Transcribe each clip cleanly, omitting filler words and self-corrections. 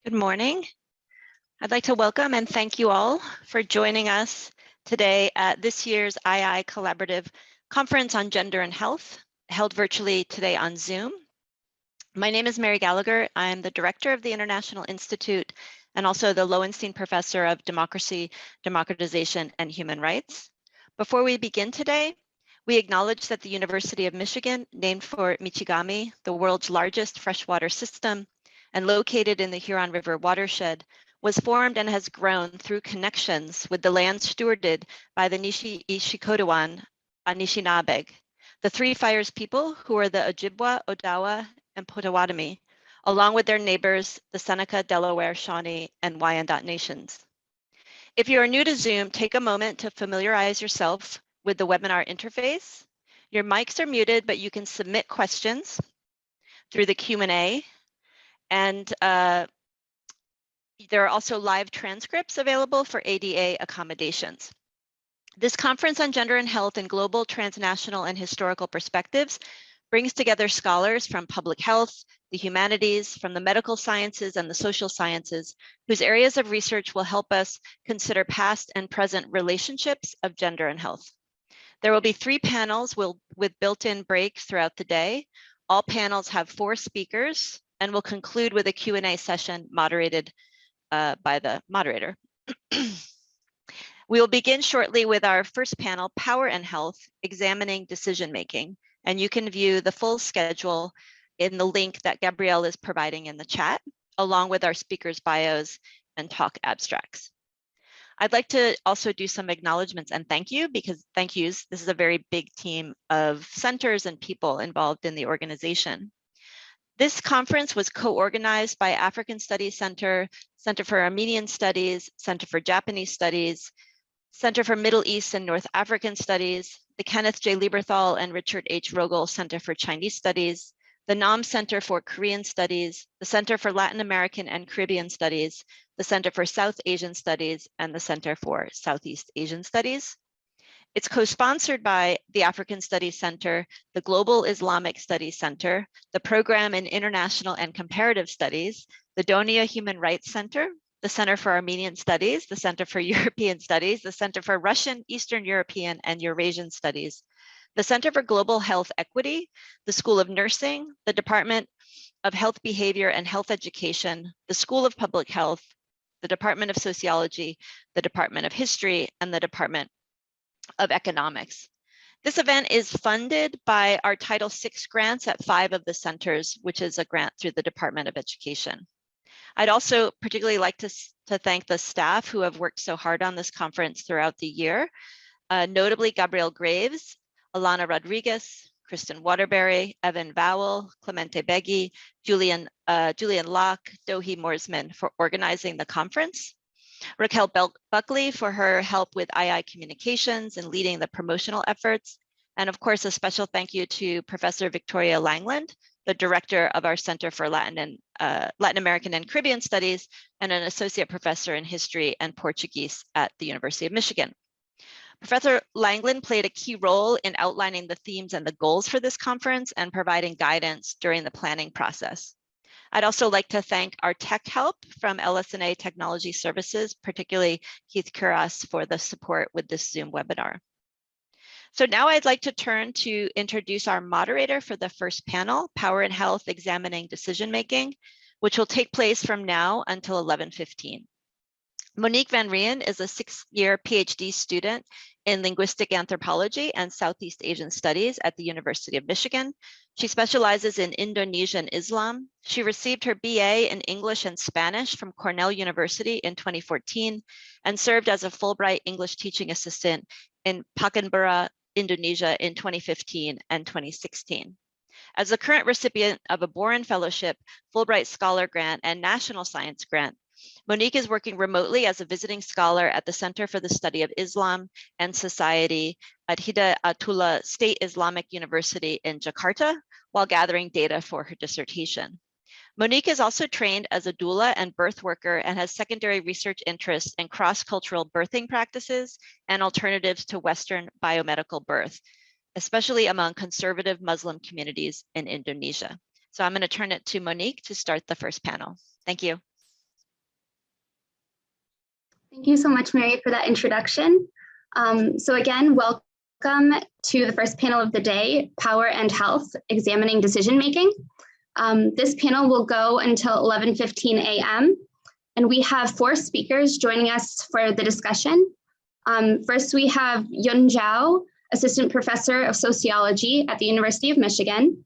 Good morning. I'd like to welcome and thank you all for joining us today at this year's II Collaborative Conference on Gender and Health, held virtually today on Zoom. My name is Mary Gallagher. I'm the director of the International Institute and also the Lowenstein Professor of Democracy, Democratization, and Human Rights. Before we begin today, we acknowledge that the University of Michigan, named for Michigami, the world's largest freshwater system, and located in the Huron River watershed, was formed and has grown through connections with the lands stewarded by the Nishi-Ishikodawan Anishinabeg, the Three Fires people who are the Ojibwa, Odawa, and Potawatomi, along with their neighbors, the Seneca, Delaware, Shawnee, and Wyandot nations. If you are new to Zoom, take a moment to familiarize yourself with the webinar interface. Your mics are muted, but you can submit questions through the Q&A. And there are also live transcripts available for ADA accommodations. This conference on gender and health in global, transnational, and historical perspectives brings together scholars from public health, the humanities, from the medical sciences and the social sciences, whose areas of research will help us consider past and present relationships of gender and health. There will be 3 panels with built-in breaks throughout the day. All panels have 4 speakers, and will conclude with a Q&A session moderated by the moderator. We will begin shortly with our first panel, Power and Health, Examining Decision-Making, and you can view the full schedule in the link that Gabrielle is providing in the chat, along with our speakers' bios and talk abstracts. I'd like to also do some acknowledgements and thank yous. This is a very big team of centers and people involved in the organization. This conference was co-organized by African Studies Center, Center for Armenian Studies, Center for Japanese Studies, Center for Middle East and North African Studies, the Kenneth J. Lieberthal and Richard H. Rogel Center for Chinese Studies, the NAM Center for Korean Studies, the Center for Latin American and Caribbean Studies, the Center for South Asian Studies, and the Center for Southeast Asian Studies. It's co-sponsored by the African Studies Center, the Global Islamic Studies Center, the Program in International and Comparative Studies, the Donia Human Rights Center, the Center for Armenian Studies, the Center for European Studies, the Center for Russian, Eastern European, and Eurasian Studies, the Center for Global Health Equity, the School of Nursing, the Department of Health Behavior and Health Education, the School of Public Health, the Department of Sociology, the Department of History, and the Department of Economics. This event is funded by our Title VI grants at 5 of the centers, which is a grant through the Department of Education. I'd also particularly like to thank the staff who have worked so hard on this conference throughout the year, notably Gabrielle Graves, Alana Rodriguez, Kristen Waterbury, Evan Vowell, Clemente Beggy, Julian Locke, Dohi Morsman for organizing the conference. Raquel Buckley for her help with II communications and leading the promotional efforts. And of course, a special thank you to Professor Victoria Langland, the director of our Center for Latin American and Caribbean Studies, and an associate professor in history and Portuguese at the University of Michigan. Professor Langland played a key role in outlining the themes and the goals for this conference and providing guidance during the planning process. I'd also like to thank our tech help from LS&A Technology Services, particularly Keith Kuras, for the support with this Zoom webinar. So now I'd like to turn to introduce our moderator for the first panel, Power and Health, Examining Decision-Making, which will take place from now until 11:15. Moniek van Rheenen is a 6-year PhD student in linguistic anthropology and Southeast Asian studies at the University of Michigan. She specializes in Indonesian Islam. She received her BA in English and Spanish from Cornell University in 2014 and served as a Fulbright English teaching assistant in Pekanbaru, Indonesia in 2015 and 2016. As the current recipient of a Boren Fellowship, Fulbright Scholar Grant, and National Science Grant, Moniek is working remotely as a visiting scholar at the Center for the Study of Islam and Society at Hidayatullah State Islamic University in Jakarta, while gathering data for her dissertation. Moniek is also trained as a doula and birth worker and has secondary research interests in cross-cultural birthing practices and alternatives to Western biomedical birth, especially among conservative Muslim communities in Indonesia. So I'm going to turn it to Moniek to start the first panel. Thank you. Thank you so much, Mary, for that introduction. So again, welcome to the first panel of the day, Power and Health, Examining Decision Making. This panel will go until 11:15 a.m. and we have 4 speakers joining us for the discussion. First, we have Zhou, Assistant Professor of Sociology at the University of Michigan.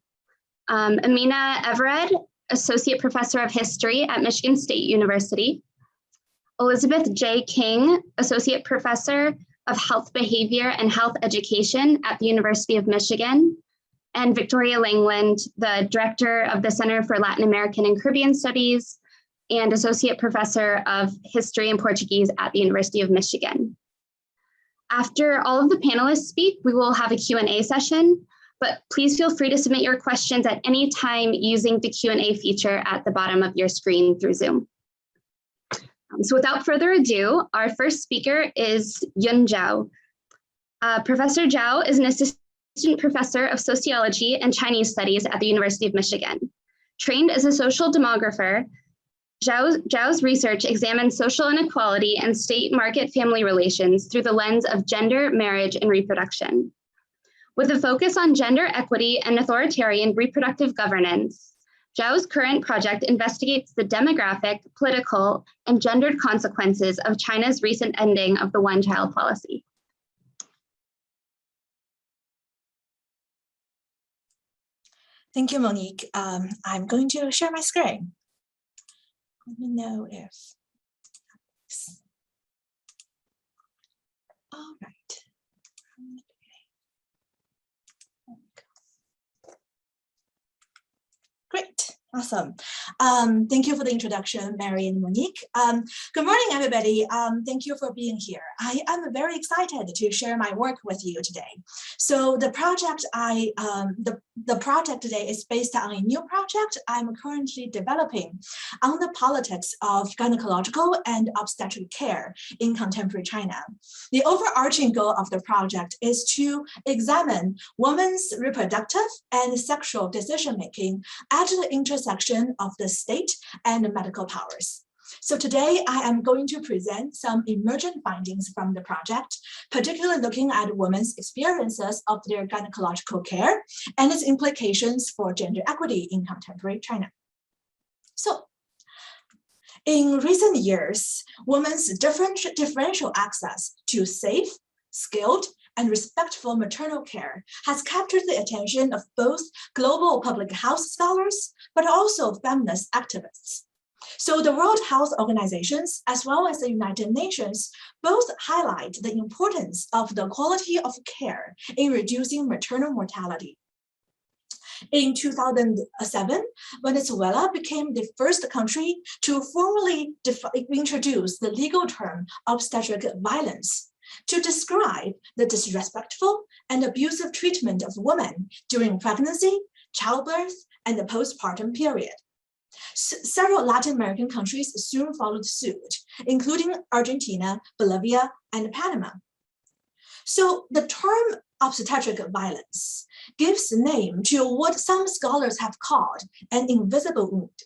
Emine Everett, Associate Professor of History at Michigan State University. Elizabeth J. King, Associate Professor of Health Behavior and Health Education at the University of Michigan. And Victoria Langland, the Director of the Center for Latin American and Caribbean Studies and Associate Professor of History and Portuguese at the University of Michigan. After all of the panelists speak, we will have a Q&A session, but please feel free to submit your questions at any time using the Q&A feature at the bottom of your screen through Zoom. So without further ado, our first speaker is Zhou. Professor Zhou is an assistant professor of sociology and Chinese studies at the University of Michigan. Trained as a social demographer, Zhou's research examines social inequality and state market family relations through the lens of gender, marriage, and reproduction. With a focus on gender equity and authoritarian reproductive governance, Zhou's current project investigates the demographic, political, and gendered consequences of China's recent ending of the one-child policy. Thank you, Monique. I'm going to share my screen. Let me know if. All right. Great, awesome. Thank you for the introduction, Mary and Monique. Good morning, everybody. Thank you for being here. I am very excited to share my work with you today. So the project the project today is based on a new project I'm currently developing on the politics of gynecological and obstetric care in contemporary China. The overarching goal of the project is to examine women's reproductive and sexual decision-making at the intersection of the state and medical powers. So today I am going to present some emergent findings from the project, particularly looking at women's experiences of their gynecological care and its implications for gender equity in contemporary China. So, in recent years, women's differential access to safe, skilled, and respectful maternal care has captured the attention of both global public health scholars, but also feminist activists. So the World Health Organizations, as well as the United Nations, both highlight the importance of the quality of care in reducing maternal mortality. In 2007, Venezuela became the first country to formally introduce the legal term obstetric violence to describe the disrespectful and abusive treatment of women during pregnancy, childbirth, and the postpartum period. Several Latin American countries soon followed suit, including Argentina, Bolivia, and Panama. So the term obstetric violence gives name to what some scholars have called an invisible wound.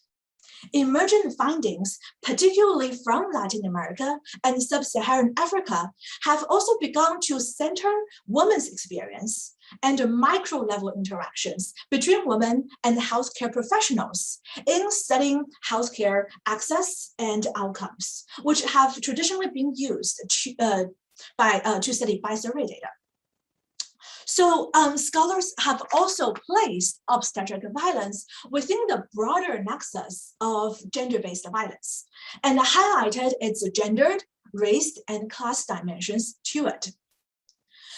Emergent findings, particularly from Latin America and Sub-Saharan Africa, have also begun to center women's experience and micro-level interactions between women and healthcare professionals in studying healthcare access and outcomes, which have traditionally been used to study bi-survey data. So scholars have also placed obstetric violence within the broader nexus of gender-based violence and highlighted its gendered, race, and class dimensions to it.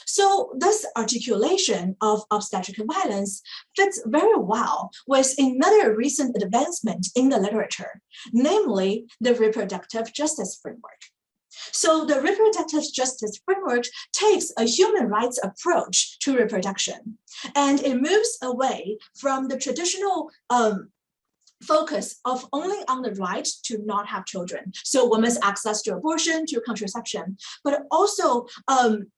So this articulation of obstetric violence fits very well with another recent advancement in the literature, namely the reproductive justice framework. So the reproductive justice framework takes a human rights approach to reproduction, and it moves away from the traditional focus of only on the right to not have children. So women's access to abortion, to contraception, but also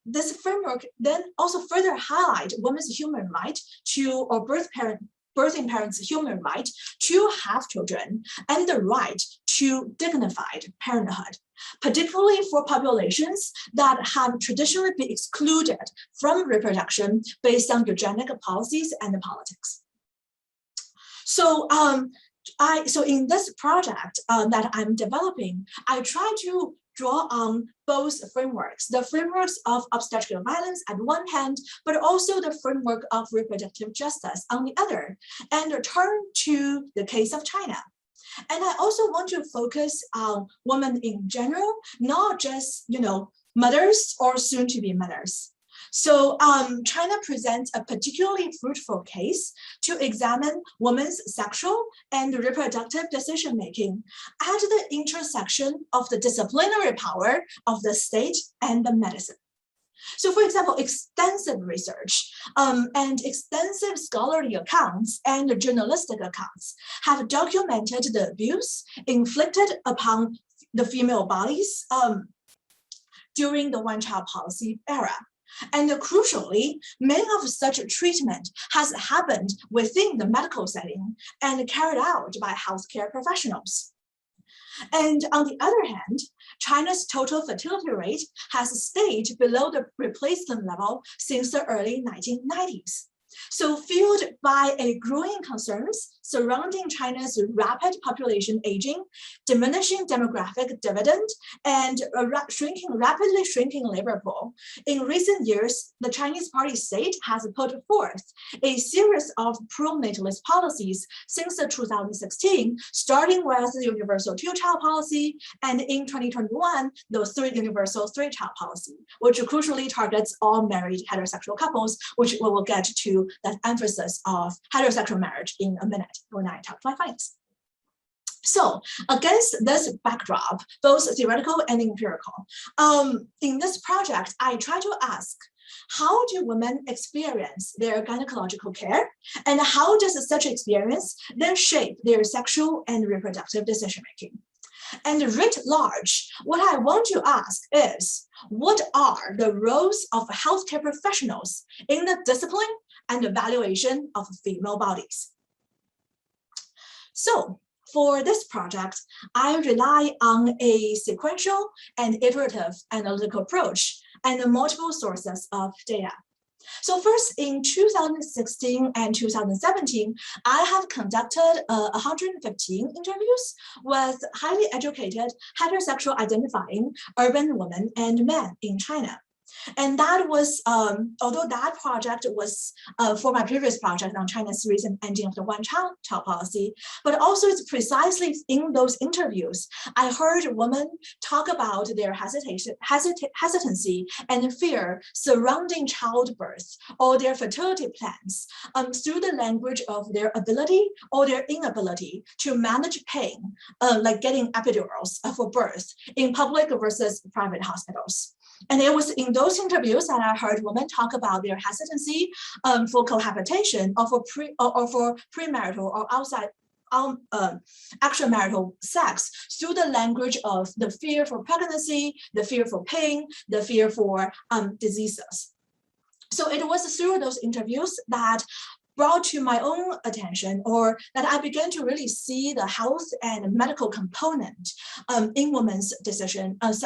this framework then also further highlight women's human right to, or birthing parents' human right to have children and the right to dignified parenthood. particularly for populations that have traditionally been excluded from reproduction based on eugenic policies and politics. So in this project that I'm developing, I try to draw on both frameworks, the frameworks of obstetrical violence at one hand, but also the framework of reproductive justice on the other, and return to the case of China. And I also want to focus on women in general, not just, mothers or soon-to-be mothers. So China presents a particularly fruitful case to examine women's sexual and reproductive decision-making at the intersection of the disciplinary power of the state and the medicine. So for example, extensive research and extensive scholarly accounts and journalistic accounts have documented the abuse inflicted upon the female bodies during the one-child policy era. And crucially, many of such treatment has happened within the medical setting and carried out by healthcare professionals. And on the other hand, China's total fertility rate has stayed below the replacement level since the early 1990s. So fueled by a growing concerns surrounding China's rapid population aging, diminishing demographic dividend, and rapidly shrinking labor pool, in recent years, the Chinese Party state has put forth a series of pro-natalist policies since 2016, starting with the universal two-child policy, and in 2021, the universal three-child policy, which crucially targets all married heterosexual couples, which we will get to that emphasis of heterosexual marriage in a minute when I talk my findings. So against this backdrop, both theoretical and empirical, in this project, I try to ask, how do women experience their gynecological care? And how does such experience then shape their sexual and reproductive decision-making? And writ large, what I want to ask is, what are the roles of healthcare professionals in the discipline and evaluation of female bodies? So for this project, I rely on a sequential and iterative analytical approach and multiple sources of data. So first, in 2016 and 2017, I have conducted 115 interviews with highly educated, heterosexual identifying urban women and men in China. And that was, although that project was for my previous project on China's recent ending of the one-child policy, but also it's precisely in those interviews, I heard women talk about their hesitancy and fear surrounding childbirth or their fertility plans through the language of their ability or their inability to manage pain, like getting epidurals for birth in public versus private hospitals. And it was in those interviews that I heard women talk about their hesitancy for cohabitation or for premarital or outside extramarital sex through the language of the fear for pregnancy, the fear for pain, the fear for diseases. So it was through those interviews that brought to my own attention, or that I began to really see the health and medical component in women's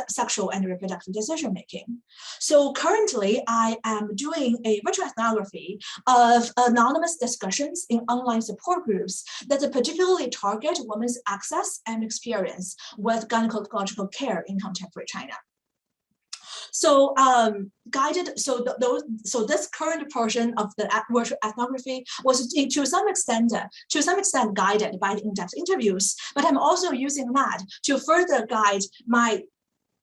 sexual and reproductive decision making. So currently, I am doing a virtual ethnography of anonymous discussions in online support groups that particularly target women's access and experience with gynecological care in contemporary China. So this current portion of the virtual ethnography was to some extent guided by the in-depth interviews, but I'm also using that to further guide my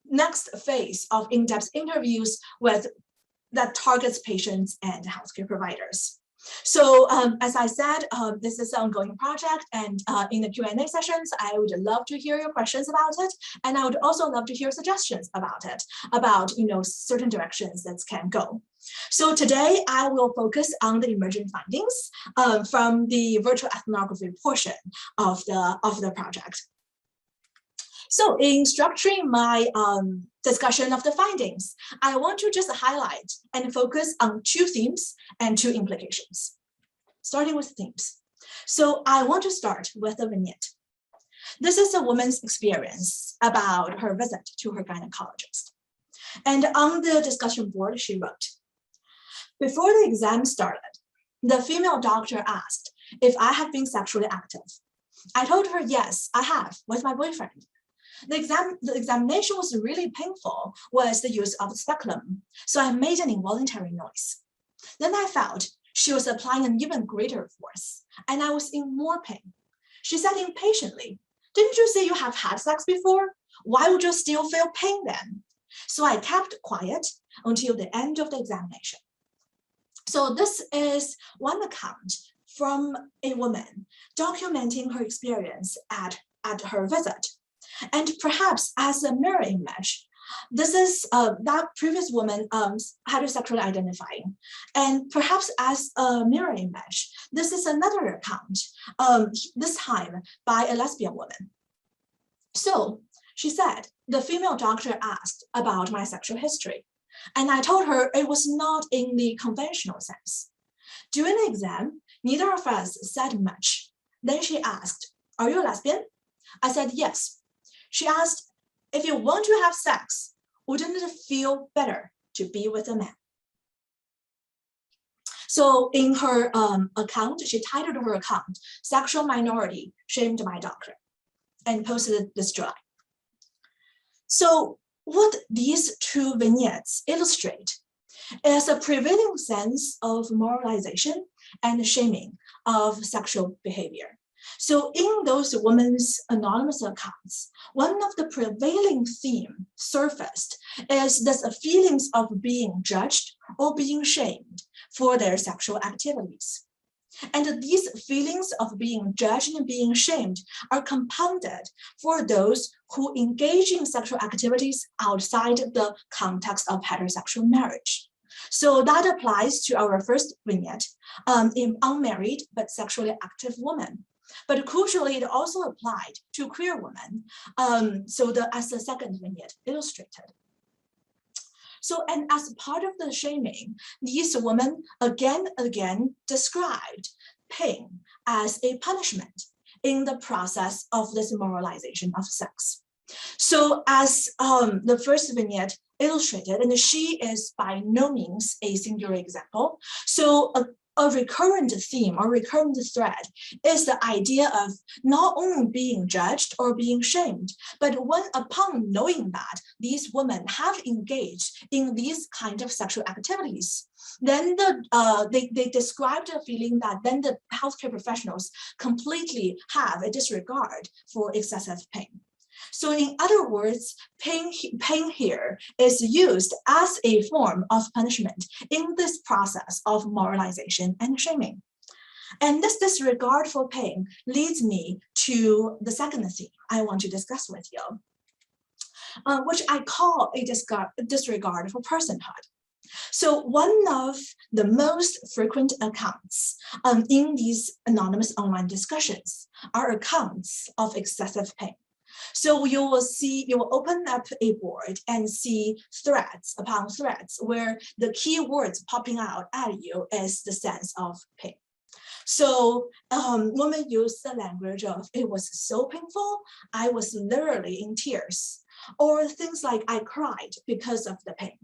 next phase of in-depth interviews that targets patients and healthcare providers. So as I said, this is an ongoing project, and in the Q&A sessions, I would love to hear your questions about it, and I would also love to hear suggestions about it, about certain directions that can go. So today I will focus on the emerging findings from the virtual ethnography portion of the project. So in structuring my discussion of the findings, I want to just highlight and focus on two themes and two implications. Starting with themes. So I want to start with the vignette. This is a woman's experience about her visit to her gynecologist. And on the discussion board, she wrote, "Before the exam started, the female doctor asked if I had been sexually active. I told her, yes, I have, with my boyfriend. The examination was really painful with the use of speculum, so I made an involuntary noise. Then I felt she was applying an even greater force, and I was in more pain. She said impatiently, 'Didn't you say you have had sex before? Why would you still feel pain then?' So I kept quiet until the end of the examination." So this is one account from a woman documenting her experience at her visit. And perhaps as a mirror image, this is that previous woman heterosexually identifying. And perhaps as a mirror image, this is another account, this time by a lesbian woman. So she said, "The female doctor asked about my sexual history, and I told her it was not in the conventional sense. During the exam, neither of us said much. Then she asked, 'Are you a lesbian?' I said, 'Yes.' She asked, 'If you want to have sex, wouldn't it feel better to be with a man?'" So in her account, she titled her account, "Sexual Minority Shamed by Doctor," and posted this July. So what these two vignettes illustrate is a prevailing sense of moralization and shaming of sexual behavior. So in those women's anonymous accounts, one of the prevailing themes surfaced is this feelings of being judged or being shamed for their sexual activities. And these feelings of being judged and being shamed are compounded for those who engage in sexual activities outside the context of heterosexual marriage. So that applies to our first vignette, in unmarried but sexually active women. But crucially, it also applied to queer women, as the second vignette illustrated. So, and as part of the shaming, these women again described pain as a punishment in the process of this moralization of sex. So as the first vignette illustrated, and she is by no means a singular example. So a recurrent theme or recurrent thread is the idea of not only being judged or being shamed, but when upon knowing that these women have engaged in these kind of sexual activities, then they described a feeling that then the healthcare professionals completely have a disregard for excessive pain. So in other words, pain here is used as a form of punishment in this process of moralization and shaming. And this disregard for pain leads me to the second theme I want to discuss with you, which I call a disregard for personhood. So one of the most frequent accounts in these anonymous online discussions are accounts of excessive pain. So you will open up a board and see threads upon threads where the key words popping out at you is the sense of pain. So women use the language of, "It was so painful, I was literally in tears," or things like, "I cried because of the pain."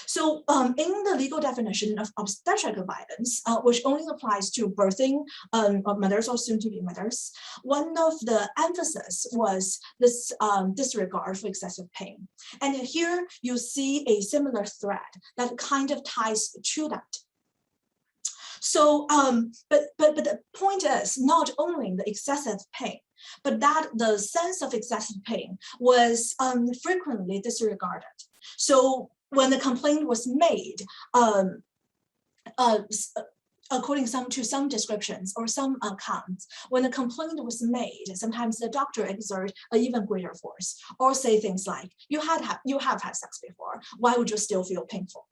So in the legal definition of obstetric violence, which only applies to birthing mothers or soon-to-be mothers, one of the emphasis was this disregard for excessive pain. And here you see a similar thread that kind of ties to that. So, but the point is not only the excessive pain, but that the sense of excessive pain was frequently disregarded. So when the complaint was made, according to some descriptions or some accounts, when the complaint was made, sometimes the doctor exert an even greater force, or say things like, you have had sex before, why would you still feel painful?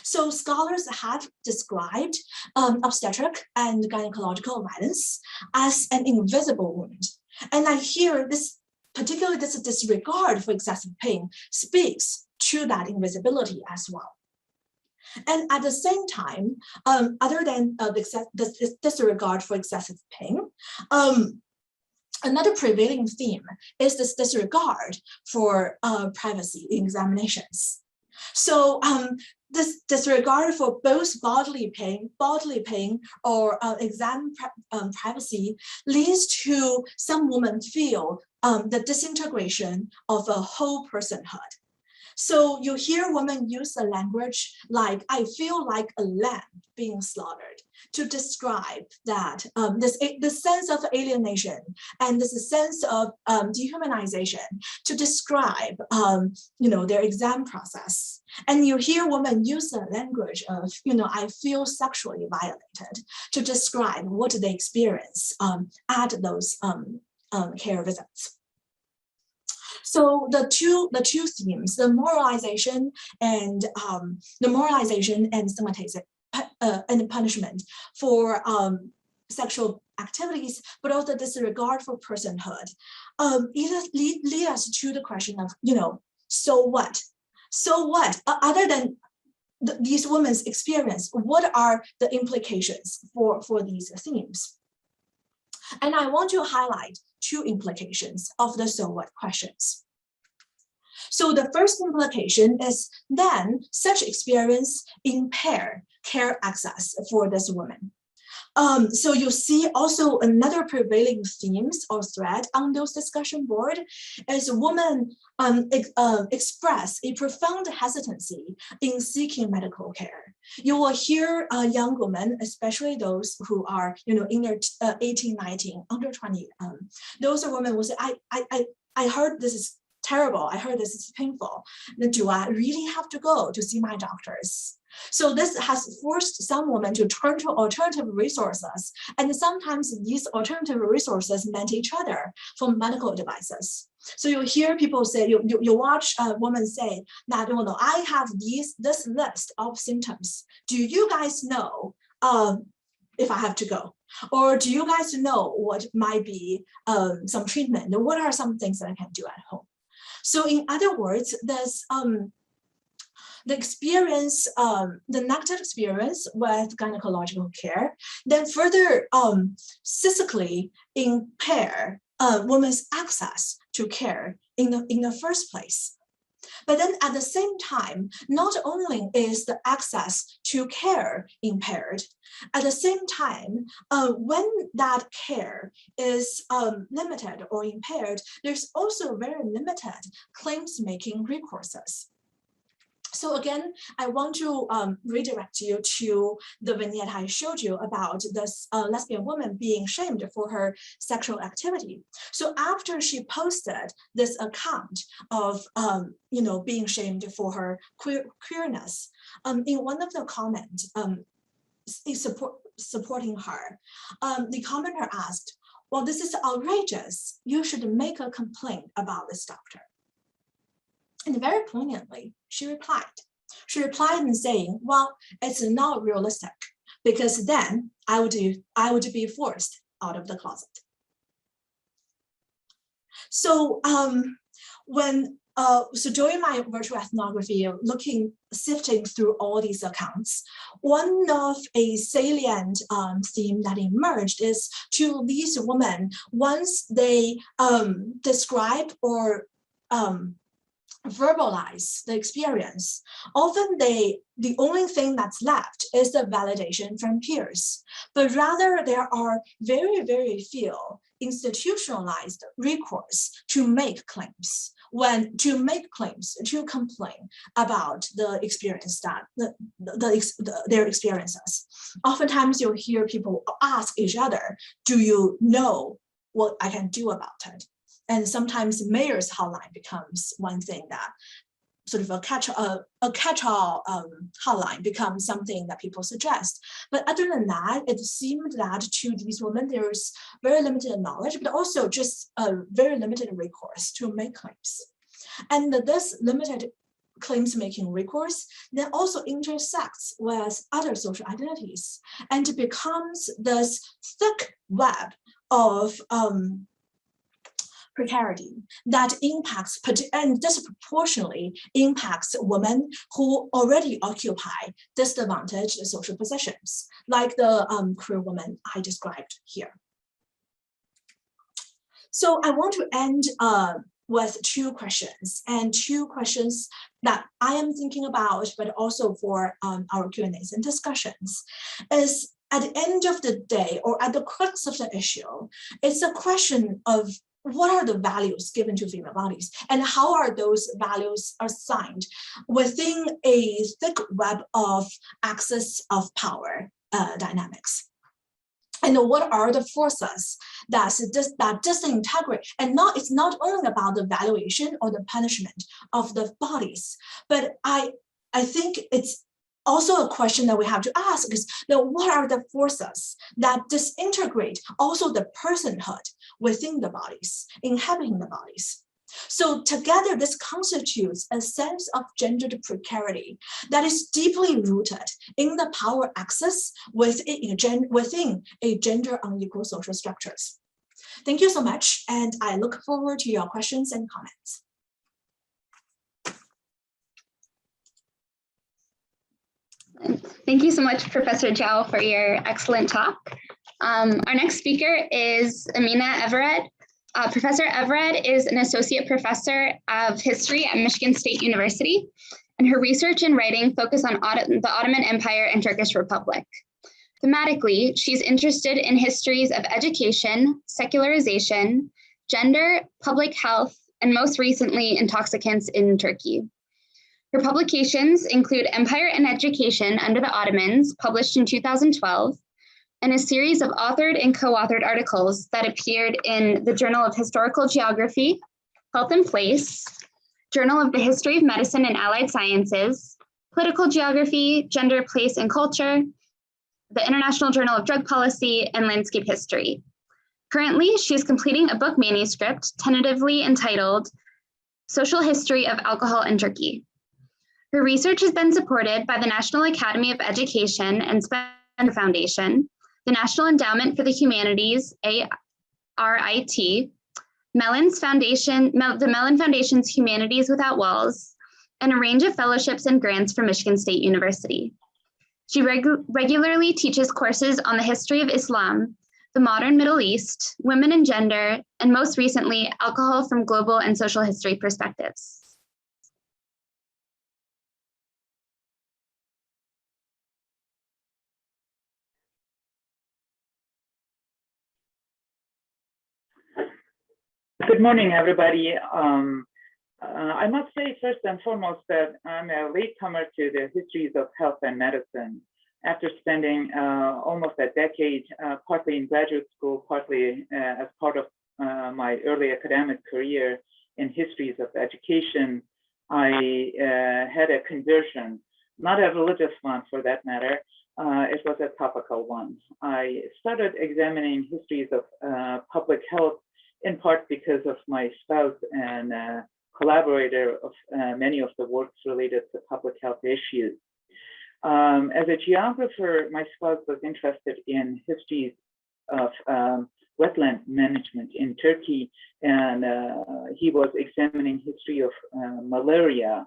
So scholars have described obstetric and gynecological violence as an invisible wound. And I hear this, particularly this disregard for excessive pain, speaks to that invisibility as well. And at the same time, other than this disregard for excessive pain, Another prevailing theme is this disregard for privacy in examinations. So this disregard for both bodily pain or exam privacy leads to some women feel the disintegration of a whole personhood. So you hear women use the language like, I feel like a lamb being slaughtered, to describe that this sense of alienation and this sense of dehumanization, to describe their exam process. And you hear women use the language of, I feel sexually violated, to describe what they experience at those care visits. So the two themes, the moralization and stigmatization and punishment for sexual activities, but also disregard for personhood, lead us to the question of, so what? So what? Other than these women's experience, what are the implications for these themes? And I want to highlight two implications of the so what questions. So the first implication is then such experience impair care access for this woman. So you see also another prevailing themes or thread on those discussion board is women express a profound hesitancy in seeking medical care. You will hear young women, especially those who are in their 18, 19, under 20. Those are women who say, I heard this is terrible. I heard this is painful. Then do I really have to go to see my doctors? So this has forced some women to turn to alternative resources. And sometimes these alternative resources meant each other for medical devices. So you hear people say, you watch women say that, I have this list of symptoms. Do you guys know if I have to go? Or do you guys know what might be some treatment? What are some things that I can do at home? So in other words, there's the experience, the negative experience with gynecological care, then further physically impair women's access to care in the first place. But then at the same time, not only is the access to care impaired, at the same time, when that care is limited or impaired, there's also very limited claims-making recourses. So again, I want to redirect you to the vignette I showed you about this lesbian woman being shamed for her sexual activity. So after she posted this account of being shamed for her queerness, in one of the comments supporting her, the commenter asked, well, this is outrageous. You should make a complaint about this doctor. And very poignantly, she replied. She replied in saying, well, it's not realistic because then I would be forced out of the closet. So so during my virtual ethnography, sifting through all these accounts, one of a salient theme that emerged is to these women, once they describe or verbalize the experience, often the only thing that's left is the validation from peers, but rather there are very, very few institutionalized recourse to make claims, to complain about the experience that their experiences. Oftentimes you'll hear people ask each other, do you know what I can do about it? And sometimes mayor's hotline becomes one thing that sort of a catch-all hotline becomes something that people suggest. But other than that, it seemed that to these women, there's very limited knowledge, but also just a very limited recourse to make claims. And this limited claims-making recourse then also intersects with other social identities and becomes this thick web of precarity that impacts and disproportionately impacts women who already occupy disadvantaged social positions, like the queer woman I described here. So I want to end with two questions that I am thinking about, but also for our Q&As and discussions. Is at the end of the day, or at the crux of the issue, it's a question of what are the values given to female bodies and how are those values assigned within a thick web of access of power dynamics. And what are the forces that disintegrate? And it's not only about the valuation or the punishment of the bodies, but I think it's also a question that we have to ask is, what are the forces that disintegrate also the personhood within the bodies, inhabiting the bodies? So together, this constitutes a sense of gendered precarity that is deeply rooted in the power access within a gender unequal social structures. Thank you so much, and I look forward to your questions and comments. Thank you so much, Professor Zhou, for your excellent talk. Our next speaker is Emine Everett. Professor Everett is an associate professor of history at Michigan State University, and her research and writing focus on the Ottoman Empire and Turkish Republic. Thematically, she's interested in histories of education, secularization, gender, public health, and most recently, intoxicants in Turkey. Her publications include Empire and Education Under the Ottomans, published in 2012, and a series of authored and co-authored articles that appeared in the Journal of Historical Geography, Health and Place, Journal of the History of Medicine and Allied Sciences, Political Geography, Gender, Place, and Culture, the International Journal of Drug Policy, and Landscape History. Currently, she is completing a book manuscript tentatively entitled Social History of Alcohol in Turkey. Her research has been supported by the National Academy of Education and Spencer Foundation, the National Endowment for the Humanities, ARIT, Mellon's Foundation, the Mellon Foundation's Humanities Without Walls, and a range of fellowships and grants from Michigan State University. She regularly teaches courses on the history of Islam, the modern Middle East, women and gender, and most recently, alcohol from global and social history perspectives. Good morning, everybody. I must say first and foremost that I'm a latecomer to the histories of health and medicine. After spending almost a decade, partly in graduate school, partly as part of my early academic career in histories of education, I had a conversion, not a religious one for that matter. It was a topical one. I started examining histories of public health in part because of my spouse and collaborator of many of the works related to public health issues. As a geographer, my spouse was interested in histories of wetland management in Turkey, and he was examining history of malaria.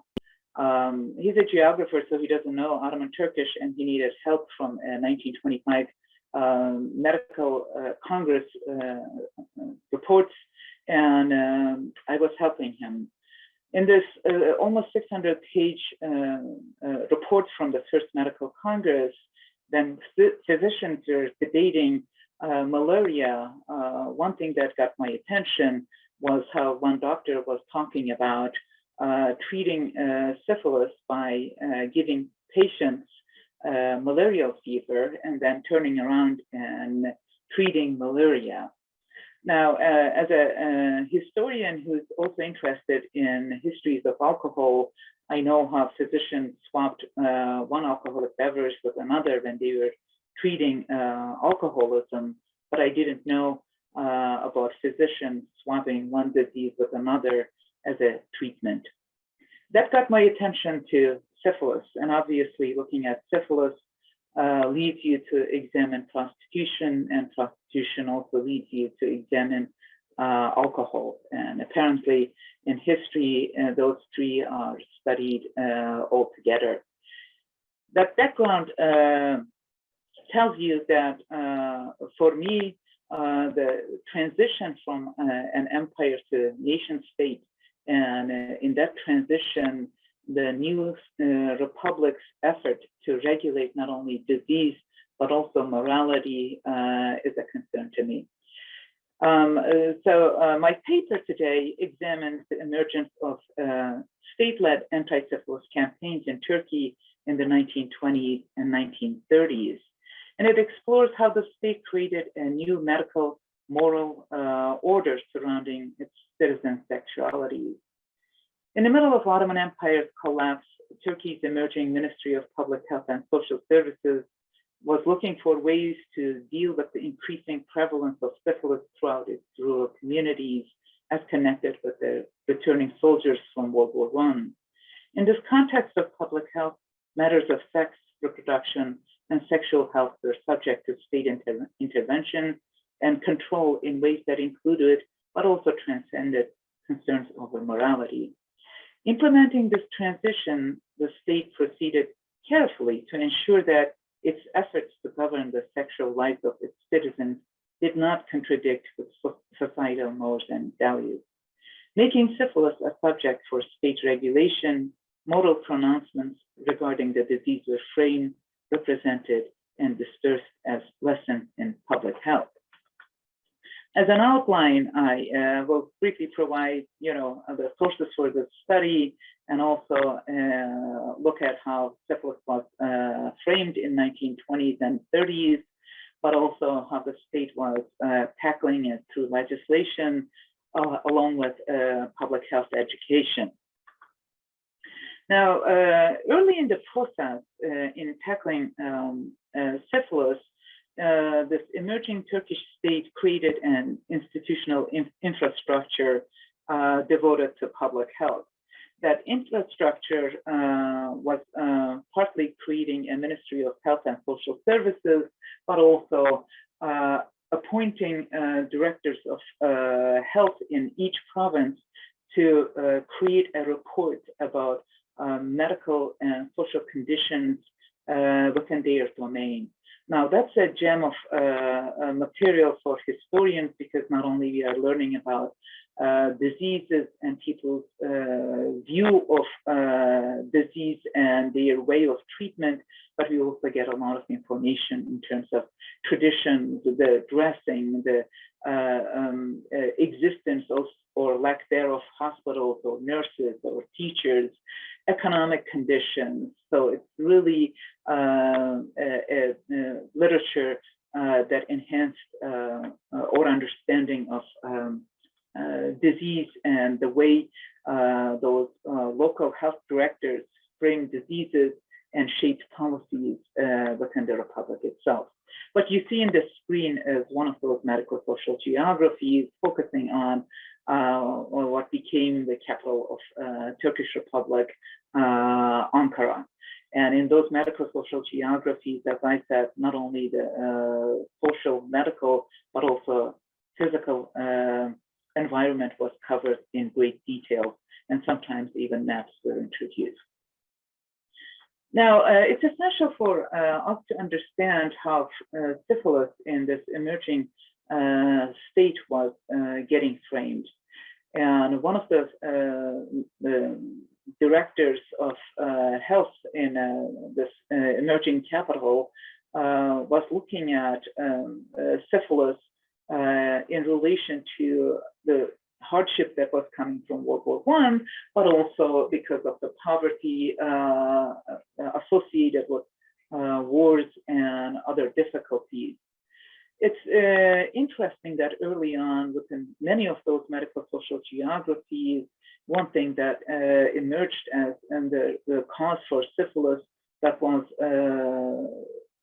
He's a geographer, so he doesn't know Ottoman Turkish, and he needed help from 1925 medical Congress reports, and I was helping him. In this almost 600-page report from the first medical Congress, then physicians are debating malaria. One thing that got my attention was how one doctor was talking about treating syphilis by giving patients malarial fever and then turning around and treating malaria. Now, as a historian who's also interested in histories of alcohol, I know how physicians swapped one alcoholic beverage with another when they were treating alcoholism, but I didn't know about physicians swapping one disease with another as a treatment. That got my attention to syphilis, and obviously looking at syphilis leads you to examine prostitution, and prostitution also leads you to examine alcohol. And apparently in history, those three are studied all together. That background tells you that for me, the transition from an empire to nation state, and in that transition, the new republic's effort to regulate not only disease but also morality is a concern to me. My paper today examines the emergence of state-led anti-syphilis campaigns in Turkey in the 1920s and 1930s. And it explores how the state created a new medical moral order surrounding its citizens' sexuality. In the middle of Ottoman Empire's collapse, Turkey's emerging Ministry of Public Health and Social Services was looking for ways to deal with the increasing prevalence of syphilis throughout its rural communities as connected with the returning soldiers from World War I. In this context of public health, matters of sex, reproduction, and sexual health were subject to state intervention and control in ways that included, but also transcended, concerns over morality. Implementing this transition, the state proceeded carefully to ensure that its efforts to govern the sexual lives of its citizens did not contradict with societal norms and values. Making syphilis a subject for state regulation, moral pronouncements regarding the disease were framed, represented, and dispersed as lessons in public health. As an outline, I will briefly provide, the sources for this study, and also look at how syphilis was framed in 1920s and 30s, but also how the state was tackling it through legislation, along with public health education. Now, early in the process in tackling syphilis, this emerging Turkish state created an institutional infrastructure devoted to public health. That infrastructure was partly creating a Ministry of Health and Social Services, but also appointing directors of health in each province to create a report about medical and social conditions within their domain. Now, that's a gem of material for historians, because not only we are learning about diseases and people's view of disease and their way of treatment, but we also get a lot of information in terms of traditions, the dressing, the existence of or lack thereof hospitals or nurses or teachers, economic conditions. So it's really literature that enhanced our understanding of disease and the way those local health directors frame diseases and shaped policies within the Republic itself. What you see in the screen is one of those medical social geographies focusing on what became the capital of Turkish Republic, Ankara. And in those medical social geographies, as I said, not only the social, medical, but also physical environment was covered in great detail, and sometimes even maps were introduced. Now, it's essential for us to understand how syphilis in this emerging state was getting framed. And one of the directors of health in this emerging capital was looking at syphilis in relation to the hardship that was coming from World War I, but also because of the poverty associated with wars and other difficulties. It's interesting that early on, within many of those medical social geographies, one thing that emerged as the cause for syphilis, that was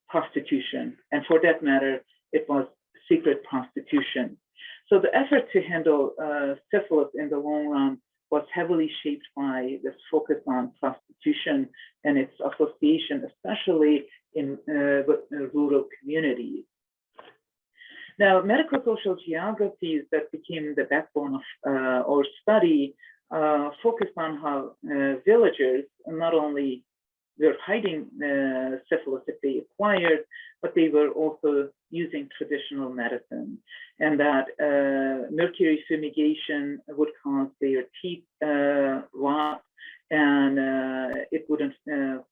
prostitution, and for that matter, it was secret prostitution. So the effort to handle syphilis in the long run was heavily shaped by this focus on prostitution and its association, especially with rural communities. Now, medical social geographies that became the backbone of our study focused on how villagers, not only were hiding syphilis if they acquired, but they were also using traditional medicine, and that mercury fumigation would cause their teeth rot, and it wouldn't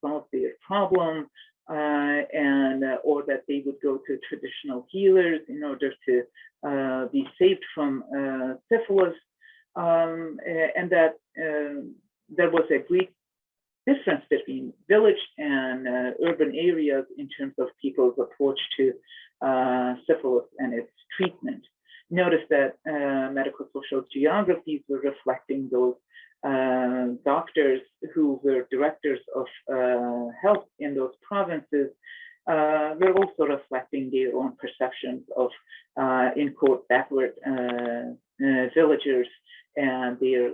solve their problem, or that they would go to traditional healers in order to be saved from syphilis, and that there was a great difference between village and urban areas in terms of people's approach to syphilis and its treatment. Notice that medical social geographies were reflecting those doctors who were directors of health in those provinces were also reflecting their own perceptions of, in quote, backward villagers and their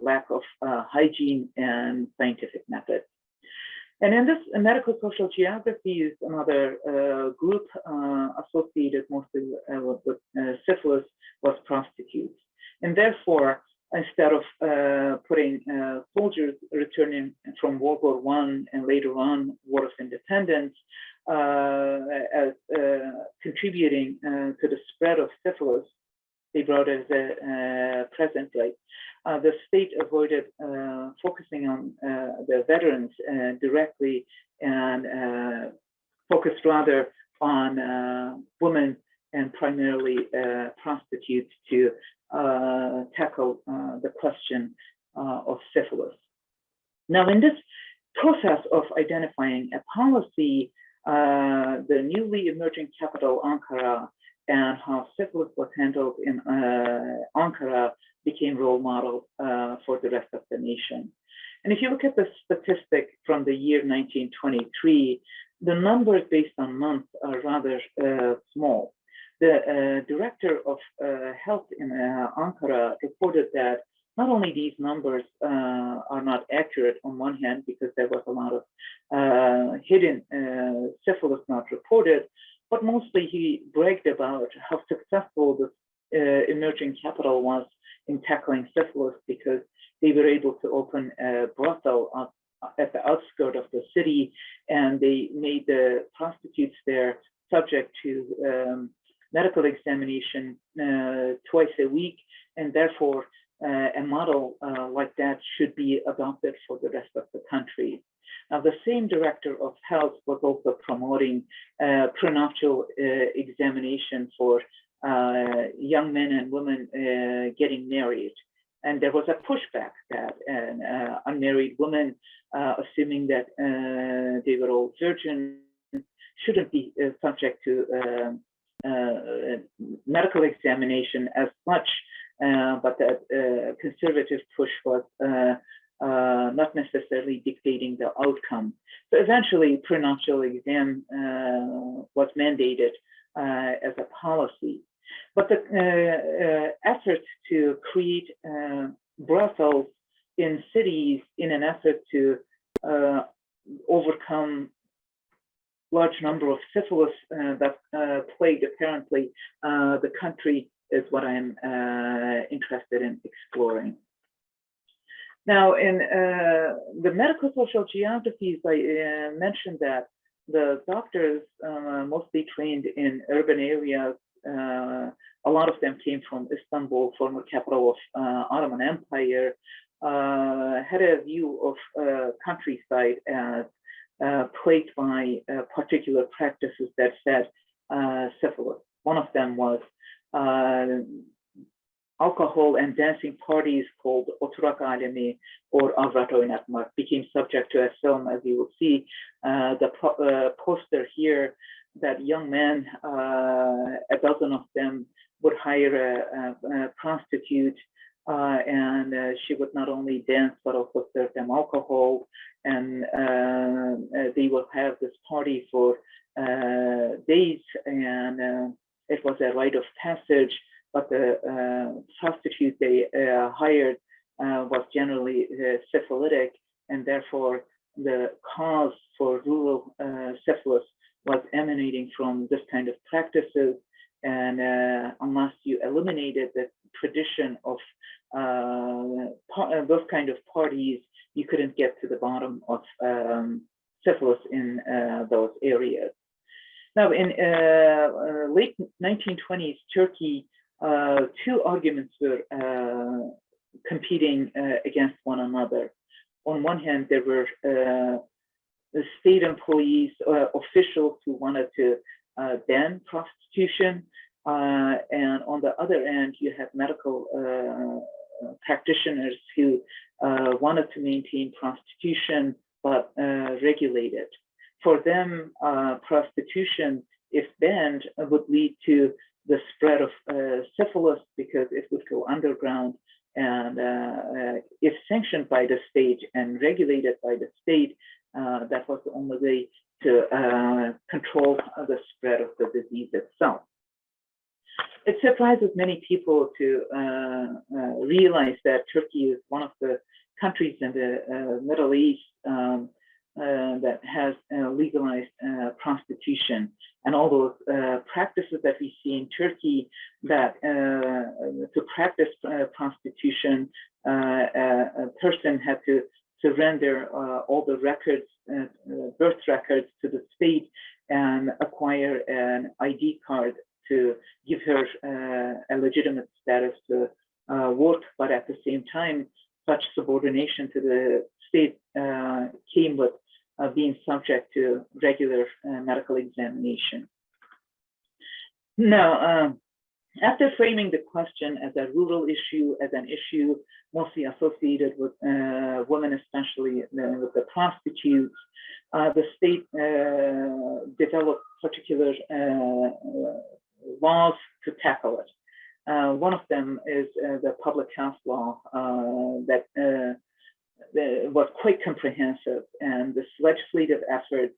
lack of hygiene and scientific methods. And in this medical social geography is another group associated mostly with syphilis was prostitutes. And therefore, instead of putting soldiers returning from World War I and later on War of Independence as contributing to the spread of syphilis, they brought as a present right. The state avoided focusing on the veterans directly and focused rather on women and primarily prostitutes to tackle the question of syphilis. Now, in this process of identifying a policy, the newly emerging capital, Ankara, and how syphilis was handled in Ankara became role model for the rest of the nation. And if you look at the statistic from the year 1923, the numbers based on months are rather small. The director of health in Ankara reported that not only these numbers are not accurate on one hand because there was a lot of hidden syphilis not reported, but mostly he bragged about how successful this emerging capital was in tackling syphilis because they were able to open a brothel at the outskirts of the city, and they made the prostitutes there subject to medical examination twice a week, and therefore a model like that should be adopted for the rest of the country. Now, the same director of health was also promoting prenuptial examination for young men and women getting married. And there was a pushback that an unmarried woman, assuming that they were all virgins, shouldn't be subject to medical examination as much, but that conservative push was not necessarily dictating the outcome. So eventually, prenuptial exam was mandated as a policy. But the effort to create brothels in cities in an effort to overcome large number of syphilis that plagued apparently the country is what I'm interested in exploring. Now, in the medical social geographies, I mentioned that the doctors mostly trained in urban areas. A lot of them came from Istanbul, former capital of Ottoman Empire, had a view of countryside as plagued by particular practices that fed syphilis. One of them was alcohol and dancing parties called Oturak Alemi or Avrat Oynatmak became subject to a film, as you will see. The poster here, that young men, a dozen of them, would hire a prostitute, and she would not only dance but also serve them alcohol, and they will have this party for days, and it was a rite of passage. But the prostitute they hired was generally syphilitic, and therefore the cause for rural syphilis was emanating from this kind of practices. And unless you eliminated the tradition of those kind of parties, you couldn't get to the bottom of syphilis in those areas. Now, in late 1920s Turkey, two arguments were competing against one another. On one hand, there were the state employees, officials who wanted to ban prostitution, and on the other end, you have medical practitioners who wanted to maintain prostitution but regulate it. For them, prostitution, if banned, would lead to the spread of syphilis because it would go underground, and if sanctioned by the state and regulated by the state, that was the only way to control the spread of the disease itself. It surprises many people to realize that Turkey is one of the countries in the Middle East that has legalized prostitution, and all those practices that we see in Turkey, that to practice prostitution, a person had to surrender all the records, birth records, to the state and acquire an ID card to give her a legitimate status to work, but at the same time, such subordination to the state came with being subject to regular medical examination. Now, after framing the question as a rural issue, as an issue mostly associated with women, especially with the prostitutes, the state developed particular laws to tackle it. One of them is the public health law that was quite comprehensive, and this legislative effort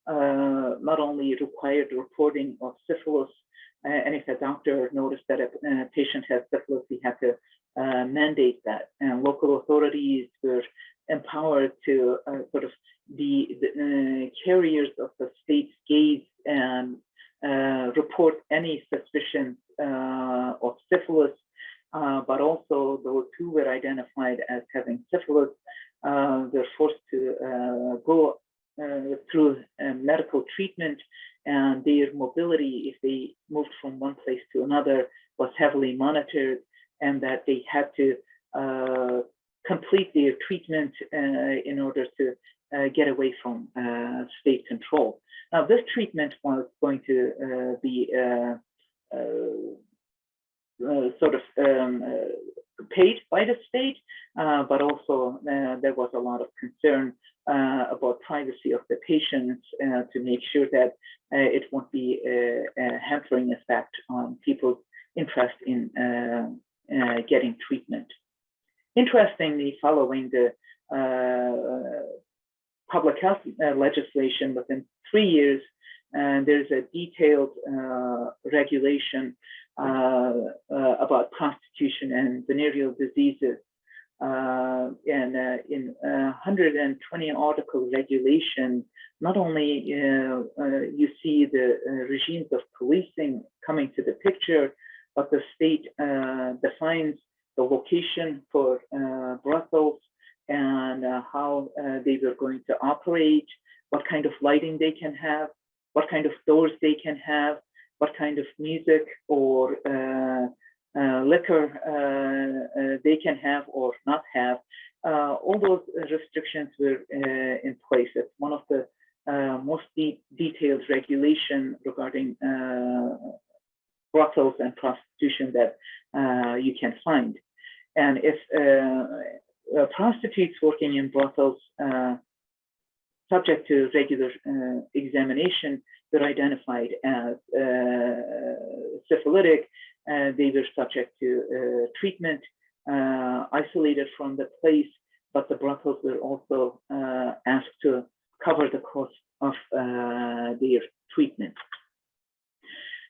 not only required reporting of syphilis, and if a doctor noticed that a patient has syphilis, he had to mandate that, and local authorities were empowered to sort of be the carriers of the state's gaze and report any suspicions of syphilis, but also those who were identified as having syphilis were forced to go through medical treatment, and their mobility, if they moved from one place to another, was heavily monitored, and that they had to complete their treatment in order to get away from state control. Now, this treatment was going to be sort of paid by the state, but also there was a lot of concern about privacy of the patients to make sure that it won't be a hampering effect on people's interest in getting treatment. Interestingly, following the public health legislation, within 3 years, there's a detailed regulation about prostitution and venereal diseases. And in 120 article regulation, not only you see the regimes of policing coming to the picture, but the state defines the location for brothels and how they were going to operate, what kind of lighting they can have, what kind of doors they can have, what kind of music or liquor they can have or not have. All those restrictions were in place. It's one of the most detailed regulation regarding brothels and prostitution that you can find. And if prostitutes working in brothels subject to regular examination were identified as syphilitic, they were subject to treatment, isolated from the place, but the brothels were also asked to cover the cost of their treatment.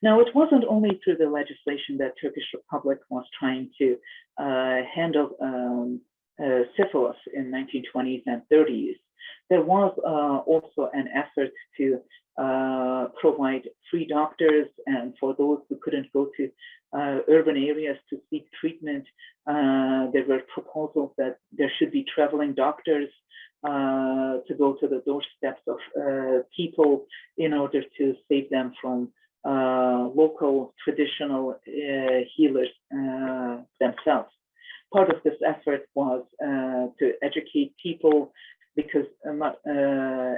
Now, it wasn't only through the legislation that Turkish Republic was trying to handle syphilis in 1920s and 30s, there was also an effort to provide free doctors, and for those who couldn't go to urban areas to seek treatment, there were proposals that there should be traveling doctors to go to the doorsteps of people in order to save them from local traditional healers themselves. Part of this effort was to educate people, because not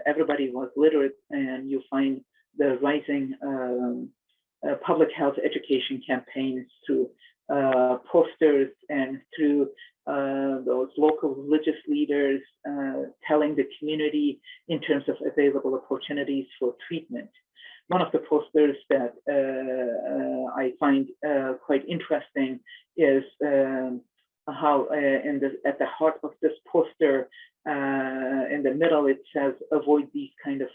everybody was literate, and you find the rising public health education campaigns through posters and through those local religious leaders telling the community in terms of available opportunities for treatment. One of the posters that I find quite interesting is how at the heart of this poster, in the middle, it says, avoid these kind of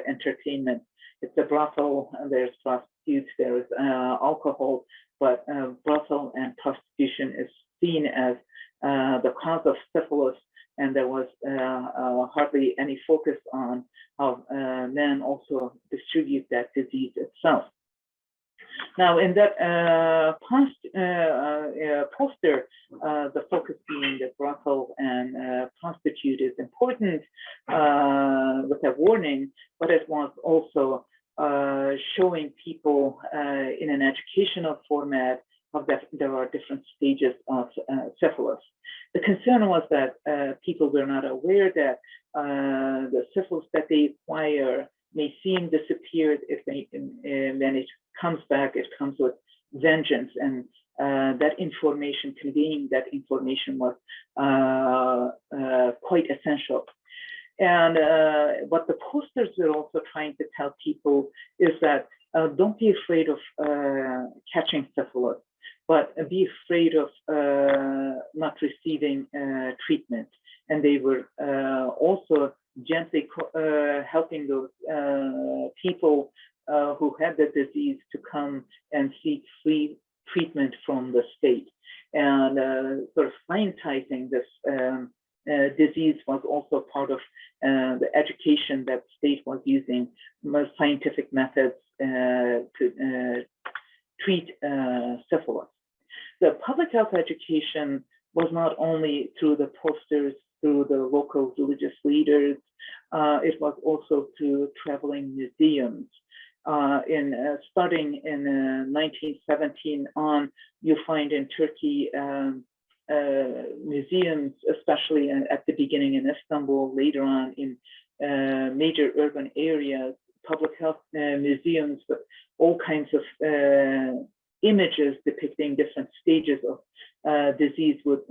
entertainment. It's a brothel, and there's prostitutes, there's alcohol, but brothel and prostitution is seen as the cause of syphilis, and there was hardly any focus on how men also distribute that disease itself. Now, in that poster, the focus being the brothel and prostitute is important with a warning, but it was also showing people in an educational format of that there are different stages of syphilis. The concern was that people were not aware that the syphilis that they acquire may seem disappeared if they, when it comes back, it comes with vengeance, and that information, conveying that information was quite essential. And what the posters were also trying to tell people is that don't be afraid of catching syphilis, but be afraid of not receiving treatment. And they were also gently helping those people who had the disease to come and seek free treatment from the state. And sort of scientizing this disease was also part of the education that the state was using scientific methods to treat syphilis. The public health education was not only through the posters, through the local religious leaders, it was also through traveling museums. Starting in 1917 on, you find in Turkey museums, especially at the beginning in Istanbul, later on in major urban areas, public health museums with all kinds of images depicting different stages of disease would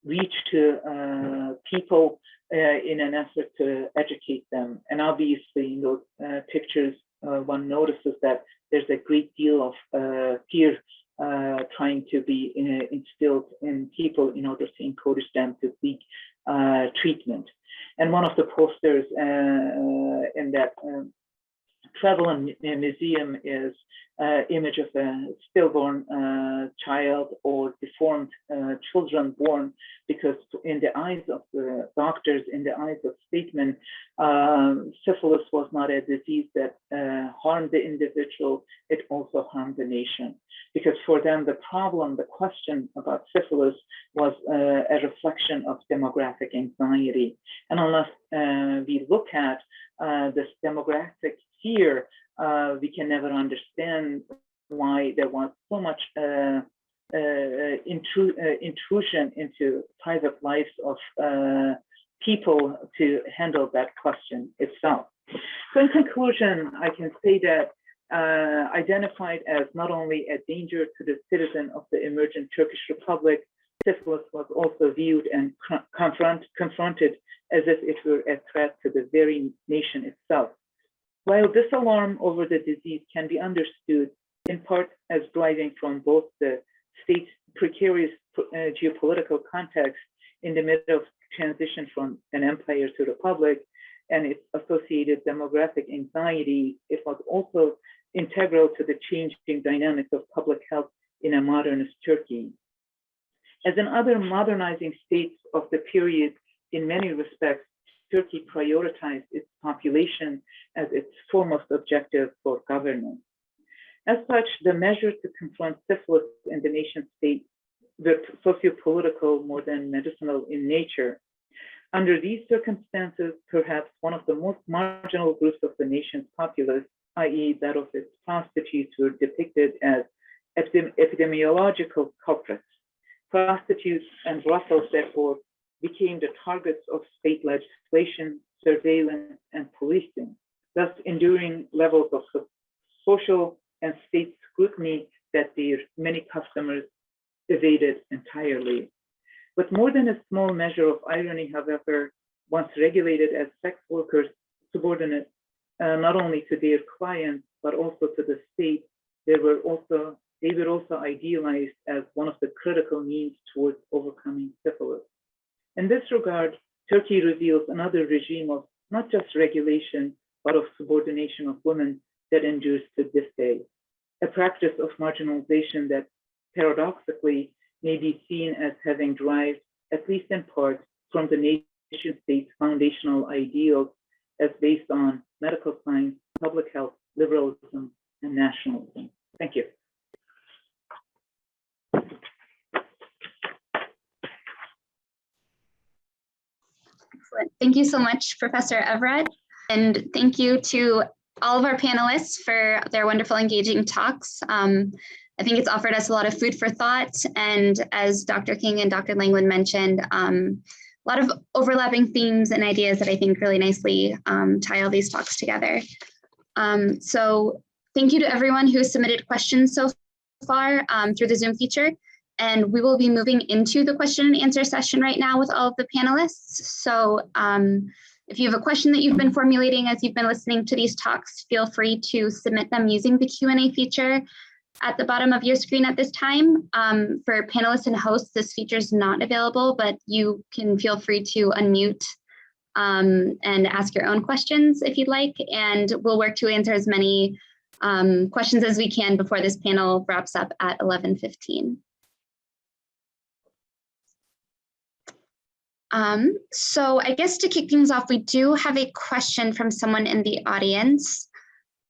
reach to people in an effort to educate them. And obviously in those pictures, one notices that there's a great deal of fear trying to be instilled in people in order to encourage them to seek treatment. And one of the posters in that travel and museum is image of a stillborn child or deformed children born, because in the eyes of the doctors, in the eyes of statesmen, syphilis was not a disease that harmed the individual, it also harmed the nation. Because for them, the problem, the question about syphilis was a reflection of demographic anxiety. And unless we look at this demographic fear, we can never understand why there was so much intrusion into private lives of people to handle that question itself. So in conclusion, I can say that identified as not only a danger to the citizen of the emergent Turkish Republic, syphilis was also viewed and confronted as if it were a threat to the very nation itself. While this alarm over the disease can be understood in part as deriving from both the state's precarious geopolitical context in the middle of transition from an empire to republic and its associated demographic anxiety, it was also integral to the changing dynamics of public health in a modernist Turkey. As in other modernizing states of the period, in many respects, Turkey prioritized its population as its foremost objective for governance. As such, the measures to confront syphilis in the nation state were socio-political more than medicinal in nature. Under these circumstances, perhaps one of the most marginal groups of the nation's populace, i.e. that of its prostitutes, were depicted as epidemiological culprits. Prostitutes and brothels, therefore, became the targets of state legislation, surveillance, and policing, thus enduring levels of social and state scrutiny that their many customers evaded entirely. But more than a small measure of irony, however, once regulated as sex workers subordinate not only to their clients, but also to the state, they were also idealized as one of the critical means towards overcoming syphilis. In this regard, Turkey reveals another regime of not just regulation, but of subordination of women that endures to this day, a practice of marginalization that paradoxically may be seen as having derived, at least in part, from the nation state's foundational ideals as based on medical science, public health, liberalism, and nationalism. Thank you. Excellent. Thank you so much, Professor Everett. And thank you to all of our panelists for their wonderful, engaging talks. I think it's offered us a lot of food for thought. And as Dr. King and Dr. Langland mentioned, a lot of overlapping themes and ideas that I think really nicely tie all these talks together. So thank you to everyone who submitted questions so far through the Zoom feature. And we will be moving into the question and answer session right now with all of the panelists. So if you have a question that you've been formulating as you've been listening to these talks, feel free to submit them using the Q&A feature at the bottom of your screen at this time. For panelists and hosts, this feature is not available, but you can feel free to unmute and ask your own questions if you'd like, and we'll work to answer as many questions as we can before this panel wraps up at 11:15. So I guess to kick things off, we do have a question from someone in the audience,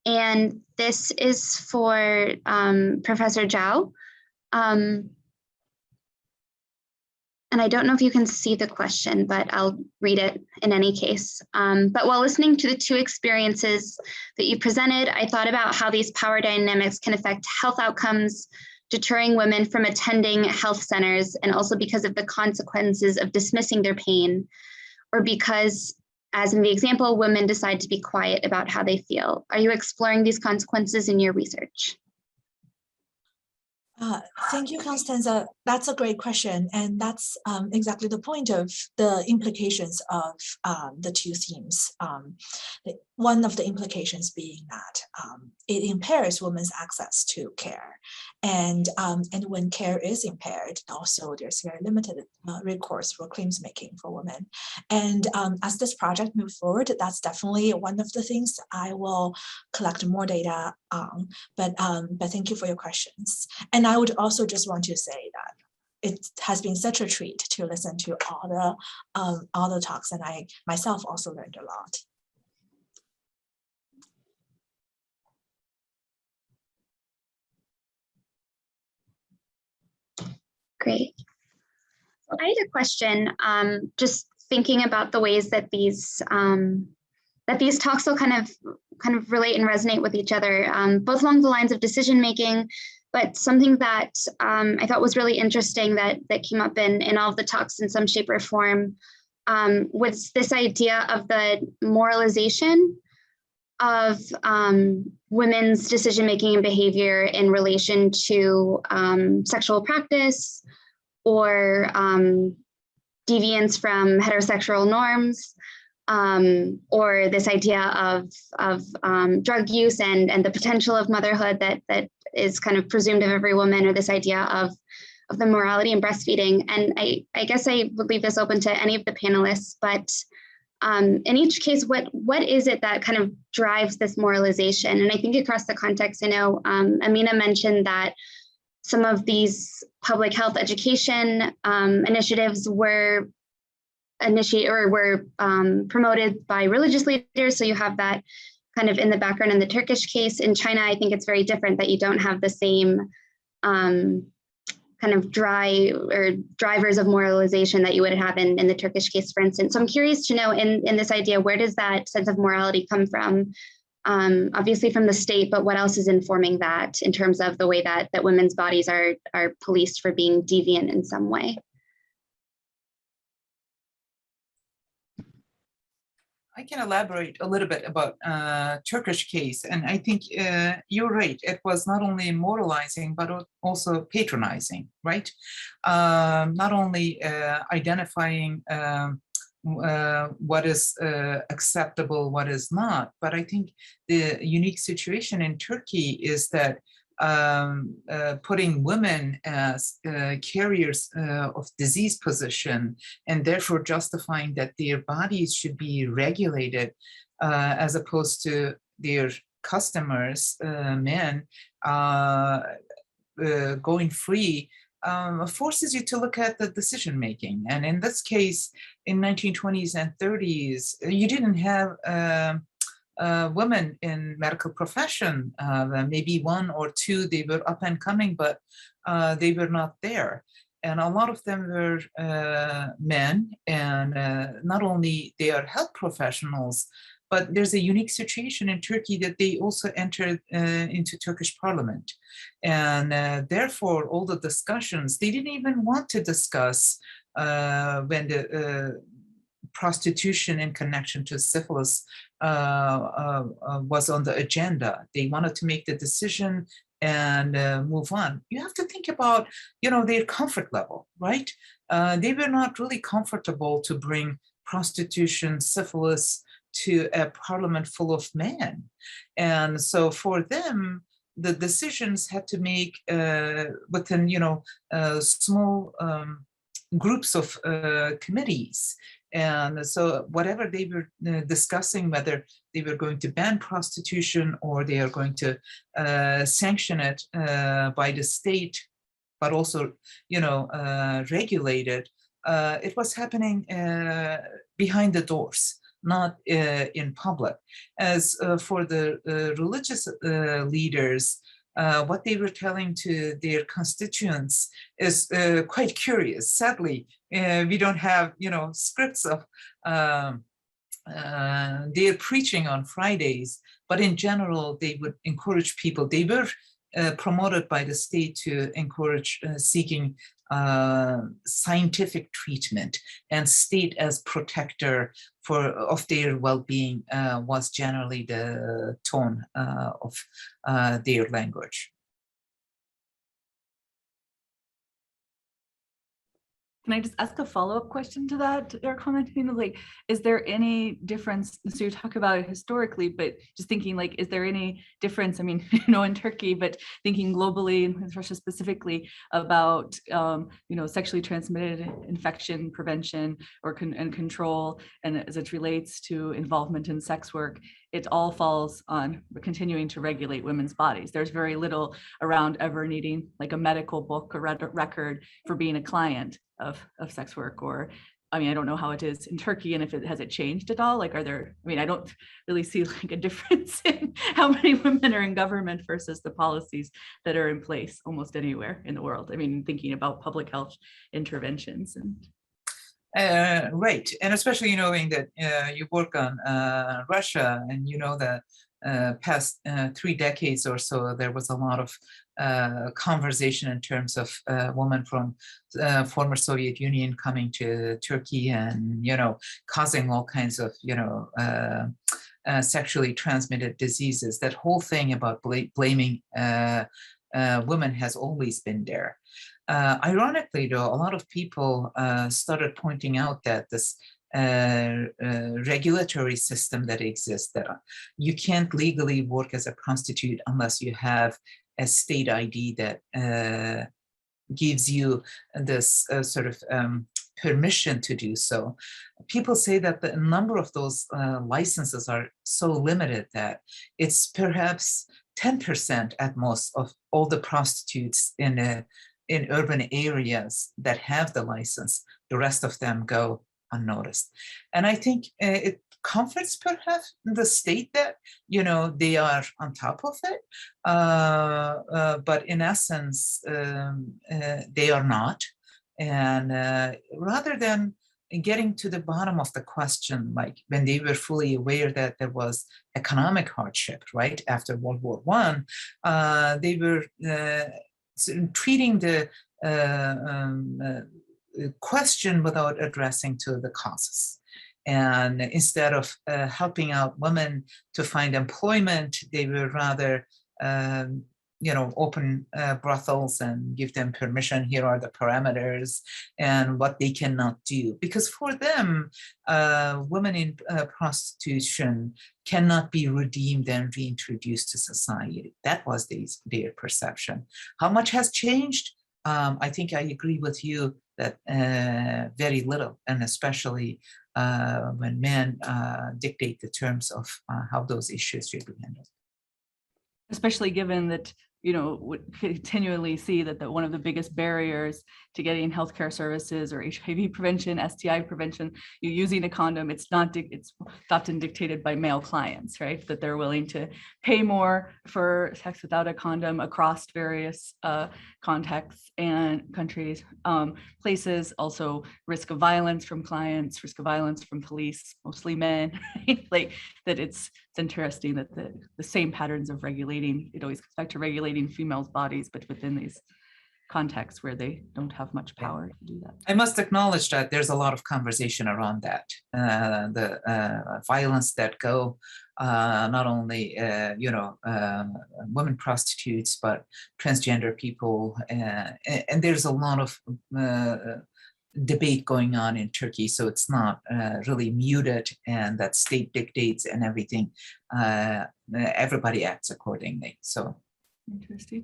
and this is for Professor Zhou. And I don't know if you can see the question, but I'll read it in any case. But while listening to the two experiences that you presented, I thought about how these power dynamics can affect health outcomes, deterring women from attending health centers, and also because of the consequences of dismissing their pain, or because, as in the example, women decide to be quiet about how they feel. Are you exploring these consequences in your research? Thank you, Constanza. That's a great question. And that's exactly the point of the implications of the two themes. One of the implications being that it impairs women's access to care. And when care is impaired, also there's very limited recourse for claims making for women. And as this project moves forward, that's definitely one of the things I will collect more data on. But thank you for your questions. And I would also just want to say that it has been such a treat to listen to all the talks, and I myself also learned a lot. Great. So I had a question, just thinking about the ways that these talks will kind of relate and resonate with each other, both along the lines of decision making, but something that I thought was really interesting that came up in all of the talks in some shape or form was this idea of the moralization of women's decision making and behavior in relation to sexual practice or deviance from heterosexual norms, or this idea of drug use and the potential of motherhood that is kind of presumed of every woman, or this idea of the morality in breastfeeding. And I guess I would leave this open to any of the panelists, but in each case, what is it that kind of drives this moralization? And I think across the context, I know Emine mentioned that some of these public health education initiatives were promoted by religious leaders. So you have that kind of in the background in the Turkish case. In China, I think it's very different that you don't have the same kind of drivers of moralization that you would have in the Turkish case, for instance. So I'm curious to know in this idea, where does that sense of morality come from? Obviously from the state, but what else is informing that in terms of the way that women's bodies are policed for being deviant in some way? I can elaborate a little bit about Turkish case, and I think you're right. It was not only moralizing, but also patronizing, right? Not only identifying what is acceptable, what is not, but I think the unique situation in Turkey is that putting women as carriers of disease position, and therefore justifying that their bodies should be regulated as opposed to their customers, men, going free, forces you to look at the decision making. And in this case, in 1920s and 30s, you didn't have women in medical profession, maybe one or two, they were up and coming, but they were not there. And a lot of them were men, and not only they are health professionals, but there's a unique situation in Turkey that they also entered into Turkish parliament. And therefore, all the discussions, they didn't even want to discuss when the prostitution in connection to syphilis was on the agenda. They wanted to make the decision and move on. You have to think about, their comfort level, right? They were not really comfortable to bring prostitution, syphilis to a parliament full of men. And so for them, the decisions had to make within, small groups of committees. And so whatever they were discussing, whether they were going to ban prostitution or they are going to sanction it by the state, but also, regulate it, it was happening behind the doors, not in public. As for the religious leaders, what they were telling to their constituents is quite curious. Sadly, we don't have, scripts of their preaching on Fridays, but in general, they would encourage people. They were promoted by the state to encourage seeking scientific treatment, and state as protector of their well-being was generally the tone of their language. Can I just ask a follow-up question to that, or comment? Is there any difference? So you talk about it historically, but just thinking, is there any difference? I mean, in Turkey, but thinking globally and Russia specifically about, sexually transmitted infection prevention and control, and as it relates to involvement in sex work, it all falls on continuing to regulate women's bodies. There's very little around ever needing a medical book or record for being a client of sex work. Or, I don't know how it is in Turkey, and if it has changed at all. Are there, I don't really see a difference in how many women are in government versus the policies that are in place almost anywhere in the world. Thinking about public health interventions and. Right, and especially knowing that you work on Russia, and the past 3 decades or so, there was a lot of conversation in terms of women from former Soviet Union coming to Turkey and causing all kinds of sexually transmitted diseases. That whole thing about blaming women has always been there. Ironically, though, a lot of people started pointing out that this regulatory system that exists, that you can't legally work as a prostitute unless you have a state ID that gives you this sort of permission to do so. People say that the number of those licenses are so limited that it's perhaps 10% at most of all the prostitutes in urban areas that have the license. The rest of them go unnoticed. And I think it comforts perhaps the state that, you know, they are on top of it. But in essence, they are not. And rather than getting to the bottom of the question, like when they were fully aware that there was economic hardship, right, after World War I, they were treating the question without addressing to the causes. And instead of helping out women to find employment, they were rather you know, open brothels and give them permission. Here are the parameters and what they cannot do. Because for them, women in prostitution cannot be redeemed and reintroduced to society. That was their perception. How much has changed? I think I agree with you that very little, and especially when men dictate the terms of how those issues should be handled. Especially given that, you know, would continually see that one of the biggest barriers to getting healthcare services or HIV prevention, STI prevention, you using a condom, it's often dictated by male clients, right? That they're willing to pay more for sex without a condom across various contexts and countries, places. Also risk of violence from clients, risk of violence from police, mostly men, right? Like that it's interesting that the same patterns of regulating, it always comes back to regulating females' bodies, but within these contexts where they don't have much power to do that. I must acknowledge that there's a lot of conversation around that. The violence that go not only you know, women prostitutes, but transgender people, and there's a lot of debate going on in Turkey, so it's not really muted, and that state dictates and everything. Everybody acts accordingly. So Interesting.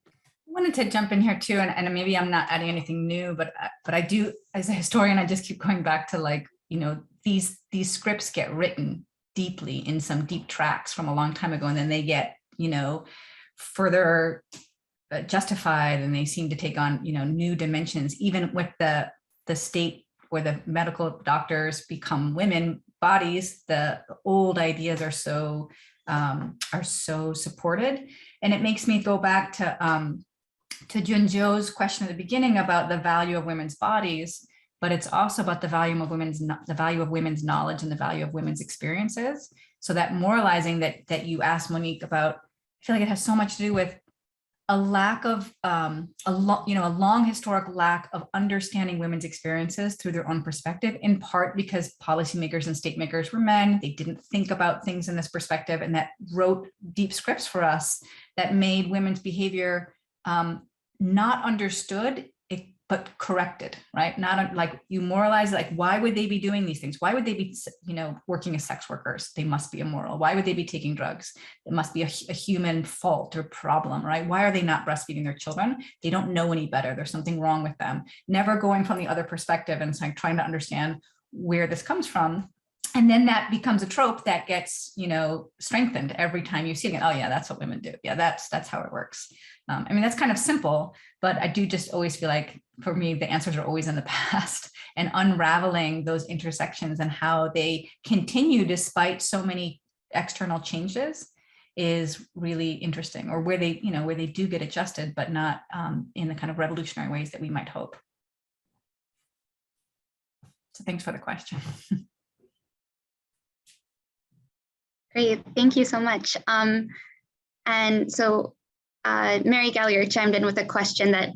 I wanted to jump in here too, and maybe I'm not adding anything new, but I do, as a historian, I just keep going back to, like, you know, these scripts get written deeply in some deep tracks from a long time ago, and then they get, you know, further justified, and they seem to take on, you know, new dimensions, even with the state where the medical doctors become women bodies. The old ideas are so supported, and it makes me go back to Zhou's question at the beginning about the value of women's bodies, but it's also about the value of women's knowledge and the value of women's experiences. So that moralizing that you asked Moniek about, I feel like it has so much to do with a lack of a long historic lack of understanding women's experiences through their own perspective, in part because policymakers and state makers were men. They didn't think about things in this perspective, and that wrote deep scripts for us that made women's behavior not understood, but corrected, right? Not like you moralize, like, why would they be doing these things? Why would they be, you know, working as sex workers? They must be immoral. Why would they be taking drugs? It must be a human fault or problem, right? Why are they not breastfeeding their children? They don't know any better. There's something wrong with them. Never going from the other perspective and like trying to understand where this comes from. And then that becomes a trope that gets, you know, strengthened every time you see it. Oh yeah, that's what women do. Yeah, that's how it works. I mean, that's kind of simple, but I do just always feel like, for me, the answers are always in the past, and unraveling those intersections and how they continue despite so many external changes is really interesting, or where they, you know, where they do get adjusted, but not in the kind of revolutionary ways that we might hope. So thanks for the question. Great, thank you so much. And so Mary Gallier chimed in with a question that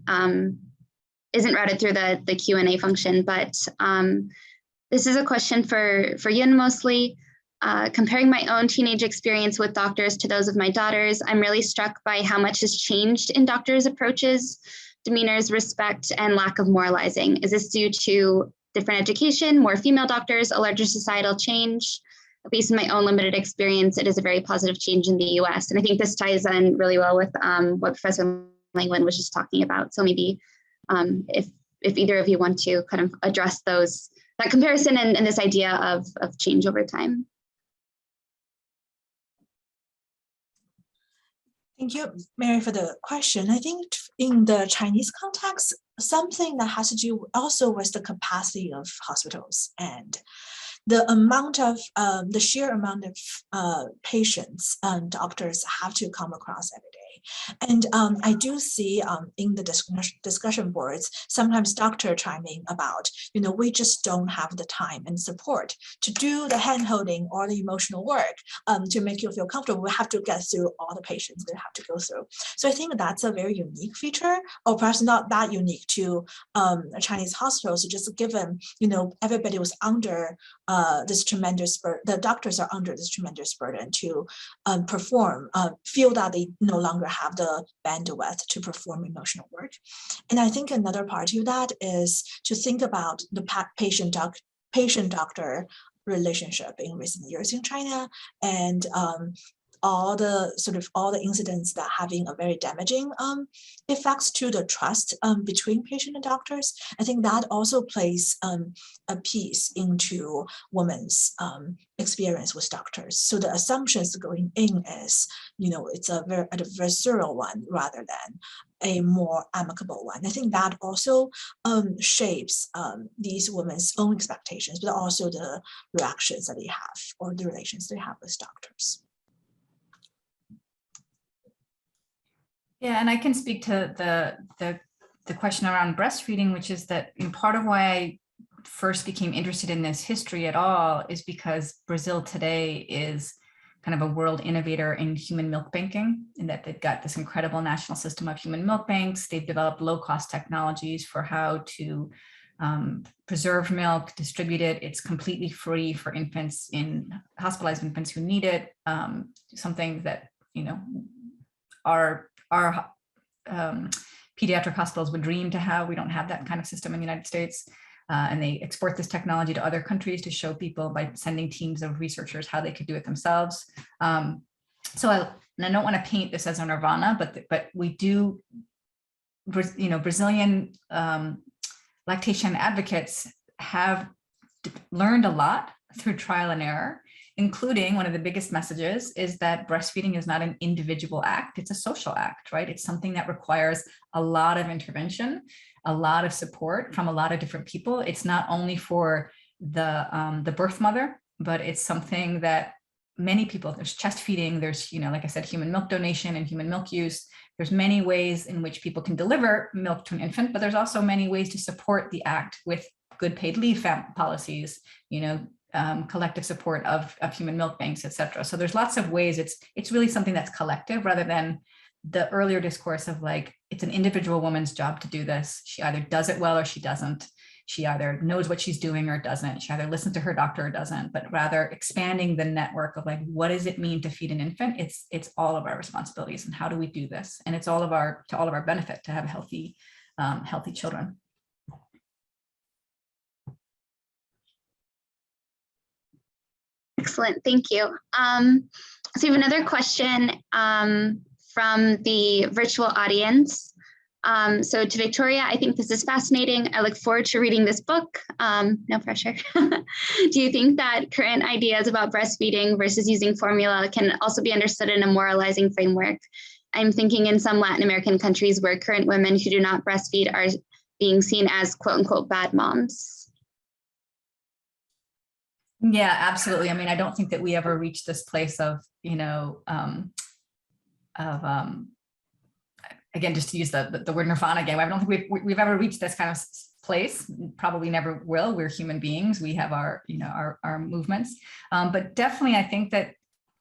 isn't routed through the Q&A function, but this is a question for Yun mostly. Comparing my own teenage experience with doctors to those of my daughters, I'm really struck by how much has changed in doctors' approaches, demeanors, respect, and lack of moralizing. Is this due to different education, more female doctors, a larger societal change? At least in my own limited experience, it is a very positive change in the US. And I think this ties in really well with what Professor Langland was just talking about. So maybe if if either of you want to kind of address that comparison and this idea of change over time. Thank you, Mary, for the question. I think in the Chinese context, something that has to do also with the capacity of hospitals and the amount of the sheer amount of patients and doctors have to come across every day. And I do see in the discussion boards, sometimes doctors chiming about, we just don't have the time and support to do the hand-holding or the emotional work to make you feel comfortable. We have to get through all the patients they have to go through. So I think that's a very unique feature, or perhaps not that unique to Chinese hospitals, just given, everybody was under this tremendous burden, the doctors are under this tremendous burden to feel that they no longer have the bandwidth to perform emotional work. And I think another part to that is to think about the patient-doctor relationship in recent years in China, and all the incidents that having a very damaging effects to the trust between patient and doctors. I think that also plays a piece into women's experience with doctors. So the assumptions going in is, it's a very adversarial one rather than a more amicable one. I think that also shapes these women's own expectations, but also the reactions that they have or the relations they have with doctors. Yeah, and I can speak to the question around breastfeeding, which is that part of why I first became interested in this history at all is because Brazil today is kind of a world innovator in human milk banking, in that they've got this incredible national system of human milk banks. They've developed low-cost technologies for how to preserve milk, distribute it. It's completely free for infants, hospitalized infants who need it. Something that our pediatric hospitals would dream to have. We don't have that kind of system in the United States. And they export this technology to other countries to show people by sending teams of researchers how they could do it themselves. And I don't want to paint this as a nirvana, but we do, Brazilian lactation advocates have learned a lot through trial and error, including one of the biggest messages is that breastfeeding is not an individual act, it's a social act, right? It's something that requires a lot of intervention, a lot of support from a lot of different people. It's not only for the birth mother, but it's something that many people, there's chest feeding, there's, like I said, human milk donation and human milk use. There's many ways in which people can deliver milk to an infant, but there's also many ways to support the act with good paid leave policies, collective support of human milk banks, et cetera. So there's lots of ways. It's really something that's collective rather than the earlier discourse of like, it's an individual woman's job to do this. She either does it well or she doesn't. She either knows what she's doing or doesn't. She either listens to her doctor or doesn't, but rather expanding the network of like, what does it mean to feed an infant? It's all of our responsibilities and how do we do this? And it's to all of our benefit to have healthy children. Excellent, thank you. So we have another question from the virtual audience. So to Victoria, I think this is fascinating. I look forward to reading this book. No pressure. Do you think that current ideas about breastfeeding versus using formula can also be understood in a moralizing framework? I'm thinking in some Latin American countries where current women who do not breastfeed are being seen as quote unquote bad moms. Yeah, absolutely. I mean, I don't think that we ever reached this place of, again, just to use the word nirvana again, I don't think we've ever reached this kind of place. Probably never will. We're human beings. We have our movements. But definitely, I think that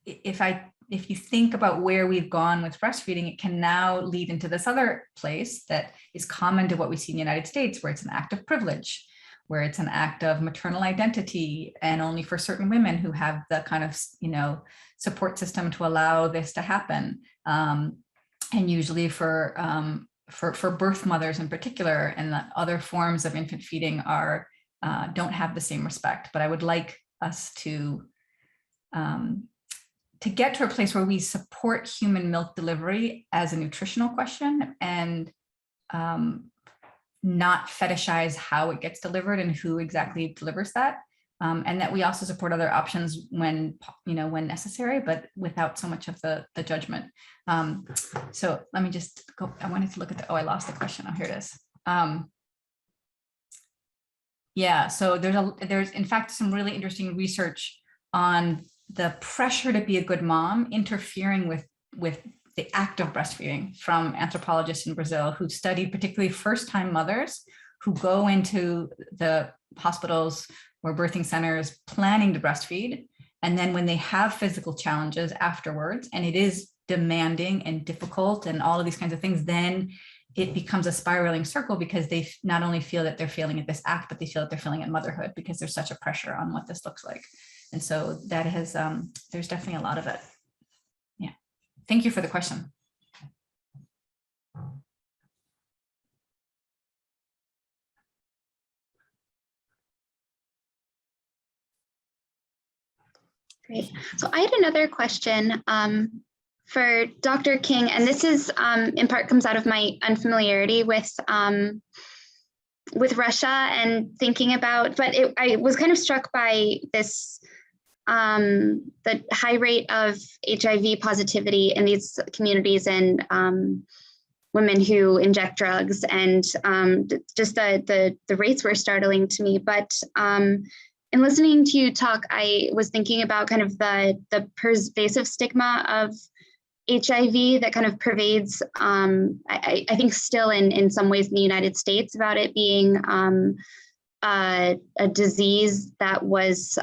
if you think about where we've gone with breastfeeding, it can now lead into this other place that is common to what we see in the United States, where it's an act of privilege, where it's an act of maternal identity, and only for certain women who have the kind of, support system to allow this to happen. And usually for birth mothers in particular, and the other forms of infant feeding don't have the same respect. But I would like us to get to a place where we support human milk delivery as a nutritional question, and not fetishize how it gets delivered and who exactly delivers that. And that we also support other options when, when necessary, but without so much of the judgment. So let me just go, I wanted to look at the, I lost the question. Oh, here it is. Yeah, so there's in fact some really interesting research on the pressure to be a good mom interfering with the act of breastfeeding from anthropologists in Brazil who studied particularly first-time mothers who go into the hospitals or birthing centers planning to breastfeed. And then when they have physical challenges afterwards, and it is demanding and difficult and all of these kinds of things, then it becomes a spiraling circle because they not only feel that they're failing at this act, but they feel that they're failing at motherhood because there's such a pressure on what this looks like. And so that has, there's definitely a lot of it. Yeah. Thank you for the question. Great. So I had another question for Dr. King, and this is in part comes out of my unfamiliarity with Russia and thinking about, but I was kind of struck by this, the high rate of HIV positivity in these communities and women who inject drugs, and just the rates were startling to me. But in listening to you talk, I was thinking about kind of the pervasive stigma of HIV that kind of pervades, I think still in some ways in the United States, about it being a disease that was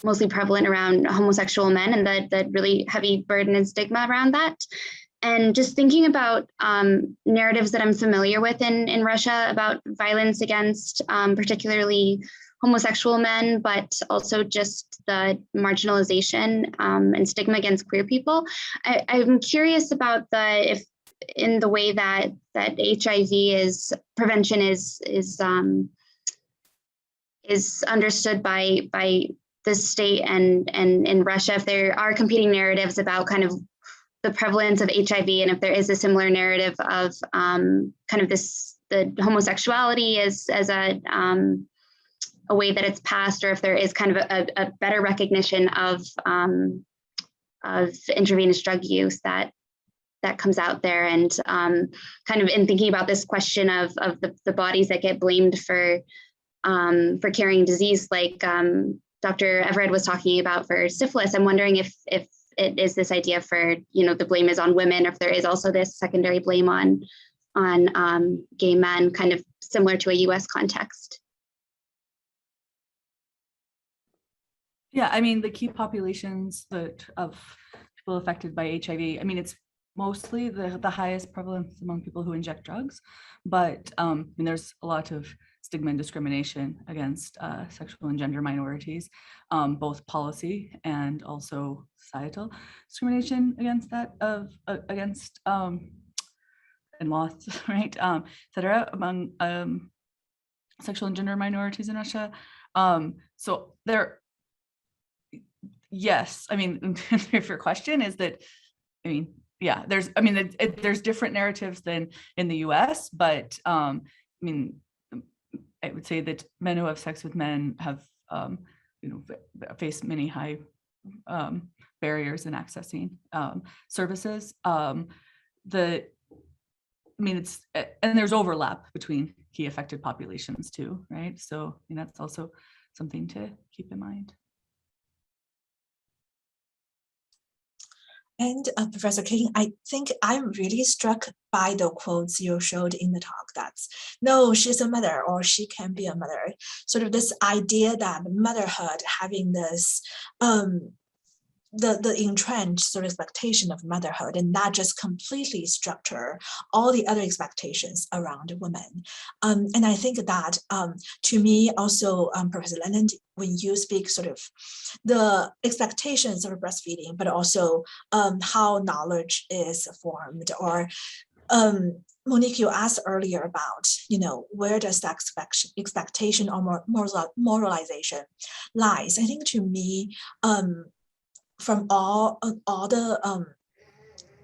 mostly prevalent around homosexual men, and that really heavy burden and stigma around that. And just thinking about narratives that I'm familiar with in Russia about violence against particularly homosexual men, but also just the marginalization and stigma against queer people. I'm curious about if in the way that HIV prevention is understood by the state and in Russia, if there are competing narratives about kind of the prevalence of HIV, and if there is a similar narrative of kind of the homosexuality as a way that it's passed, or if there is kind of a better recognition of intravenous drug use that comes out there, and kind of in thinking about this question of the bodies that get blamed for carrying disease, like Dr. Everett was talking about for syphilis. I'm wondering if it is this idea for, the blame is on women, or if there is also this secondary blame on gay men, kind of similar to a US context. Yeah, I mean, the key populations of people affected by HIV, I mean, it's mostly the highest prevalence among people who inject drugs, but there's a lot of stigma and discrimination against sexual and gender minorities, both policy and also societal discrimination against that, against in-laws, right, et cetera, among sexual and gender minorities in Russia. So there. Yes, I mean, if your question is that, I mean, yeah, there's different narratives than in the US, but I mean, I would say that men who have sex with men have, face many high barriers in accessing services. And there's overlap between key affected populations too, right? So that's also something to keep in mind. And Professor King, I think I'm really struck by the quotes you showed in the talk. That's, no, she's a mother, or she can be a mother. Sort of this idea that motherhood having this, the entrenched sort of expectation of motherhood, and not just completely structure all the other expectations around women. And I think that to me also, Professor Langland, when you speak sort of the expectations of breastfeeding, but also how knowledge is formed, or Moniek, you asked earlier about, where does that expectation or moralization lies? I think to me, from all the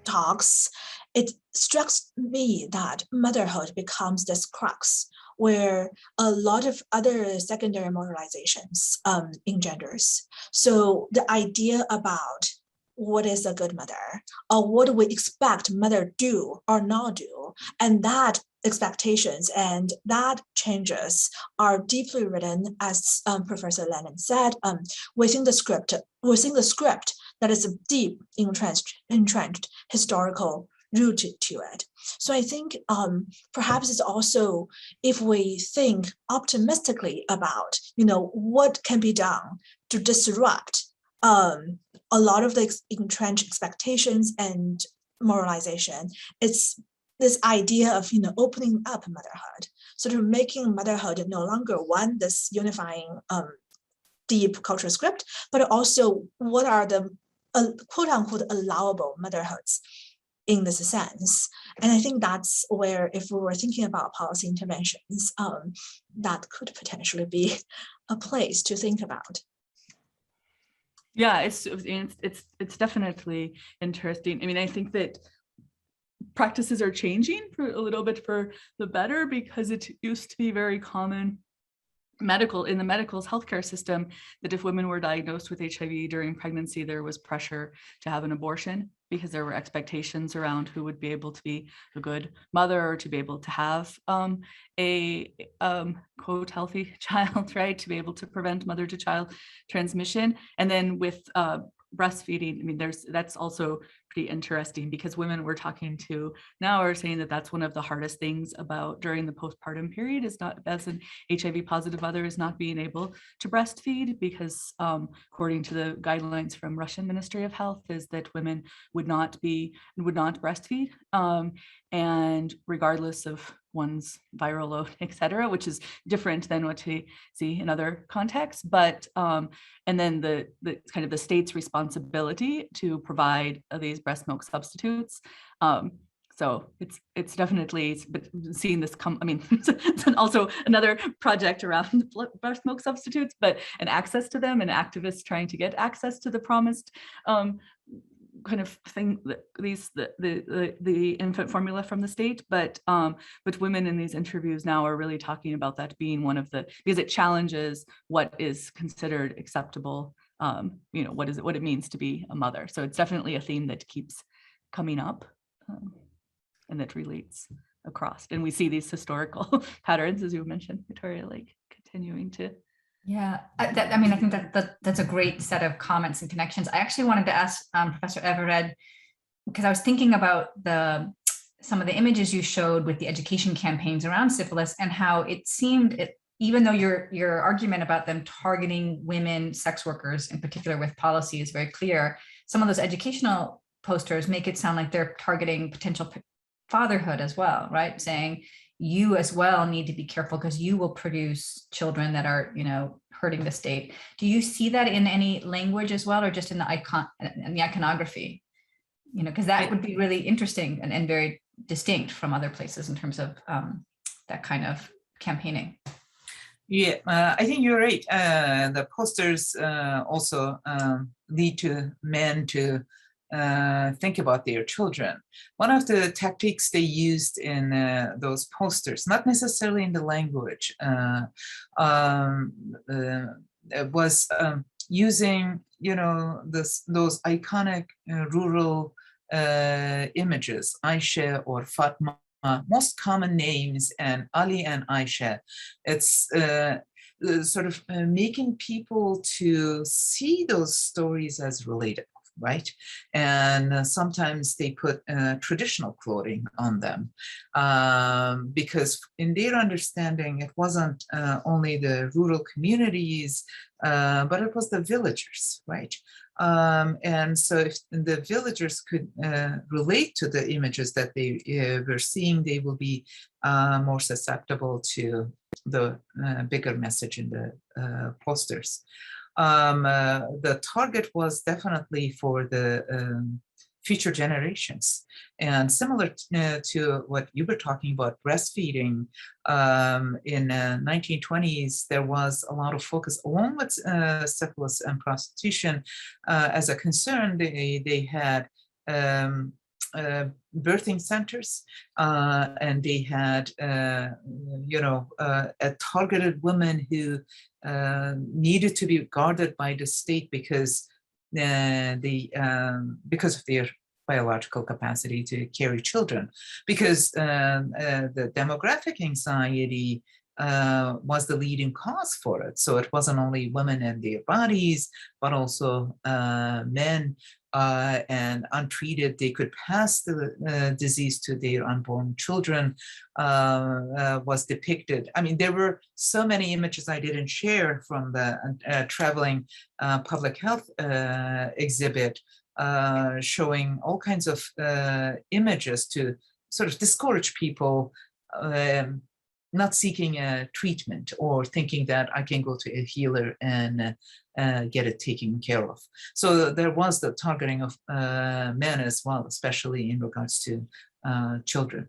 talks, it strikes me that motherhood becomes this crux where a lot of other secondary moralizations engenders. So the idea about what is a good mother, or what do we expect mother do or not do, and that expectations and that changes are deeply written, as Professor Langland said, within the script that is a deep entrenched historical root to it. So I think perhaps it's also, if we think optimistically about, what can be done to disrupt a lot of the entrenched expectations and moralization, it's this idea of opening up motherhood, sort of making motherhood no longer this unifying deep cultural script, but also what are the quote unquote allowable motherhoods in this sense. And I think that's where, if we were thinking about policy interventions, that could potentially be a place to think about. Yeah, it's definitely interesting. I mean, I think that practices are changing for a little bit for the better, because it used to be very common in the medical healthcare system that if women were diagnosed with HIV during pregnancy, there was pressure to have an abortion, because there were expectations around who would be able to be a good mother or to be able to have a quote healthy child, right, to be able to prevent mother to child transmission. And then with breastfeeding, I mean, that's also pretty interesting, because women we're talking to now are saying that that's one of the hardest things about during the postpartum period, is not, as an HIV positive mother, is not being able to breastfeed, because according to the guidelines from Russian Ministry of Health, is that women would not breastfeed, and regardless of one's viral load, et cetera, which is different than what we see in other contexts. But and then the kind of the state's responsibility to provide these breast milk substitutes. So it's definitely, but seeing this come, I mean, it's also another project around breast milk substitutes, but and access to them, and activists trying to get access to the promised kind of thing, the infant formula from the state, but women in these interviews now are really talking about that being one of the, because it challenges what is considered acceptable, what it means to be a mother. So it's definitely a theme that keeps coming up, and that relates across, and we see these historical patterns, as you mentioned, Victoria, like continuing to. Yeah, I think that's a great set of comments and connections. I actually wanted to ask Professor Everett, because I was thinking about some of the images you showed with the education campaigns around syphilis, and how it seemed, even though your argument about them targeting women sex workers in particular with policy is very clear, some of those educational posters make it sound like they're targeting potential fatherhood as well, right? Saying, you as well need to be careful because you will produce children that are, hurting the state. Do you see that in any language as well, or just in the iconography? Because that would be really interesting and very distinct from other places in terms of that kind of campaigning. Yeah, I think you're right. The posters also lead to men to think about their children. One of the tactics they used in those posters, not necessarily in the language, was using, those iconic rural images, Aisha or Fatma, most common names, and Ali and Aisha. It's sort of making people to see those stories as relatable. Right, and sometimes they put traditional clothing on them, because in their understanding, it wasn't only the rural communities, but it was the villagers, right? And so if the villagers could relate to the images that they were seeing, they will be more susceptible to the bigger message in the posters. The target was definitely for the future generations. And similar to what you were talking about, breastfeeding, in 1920s, there was a lot of focus, along with syphilis and prostitution as a concern. They had birthing centers, and they had, targeted women who needed to be guarded by the state because of their biological capacity to carry children, because the demographic anxiety was the leading cause for it. So it wasn't only women and their bodies, but also men, and untreated, they could pass the disease to their unborn children, was depicted. I mean, there were so many images I didn't share from the traveling public health exhibit, showing all kinds of images to sort of discourage people not seeking a treatment or thinking that I can go to a healer and get it taken care of. So there was the targeting of men as well, especially in regards to children.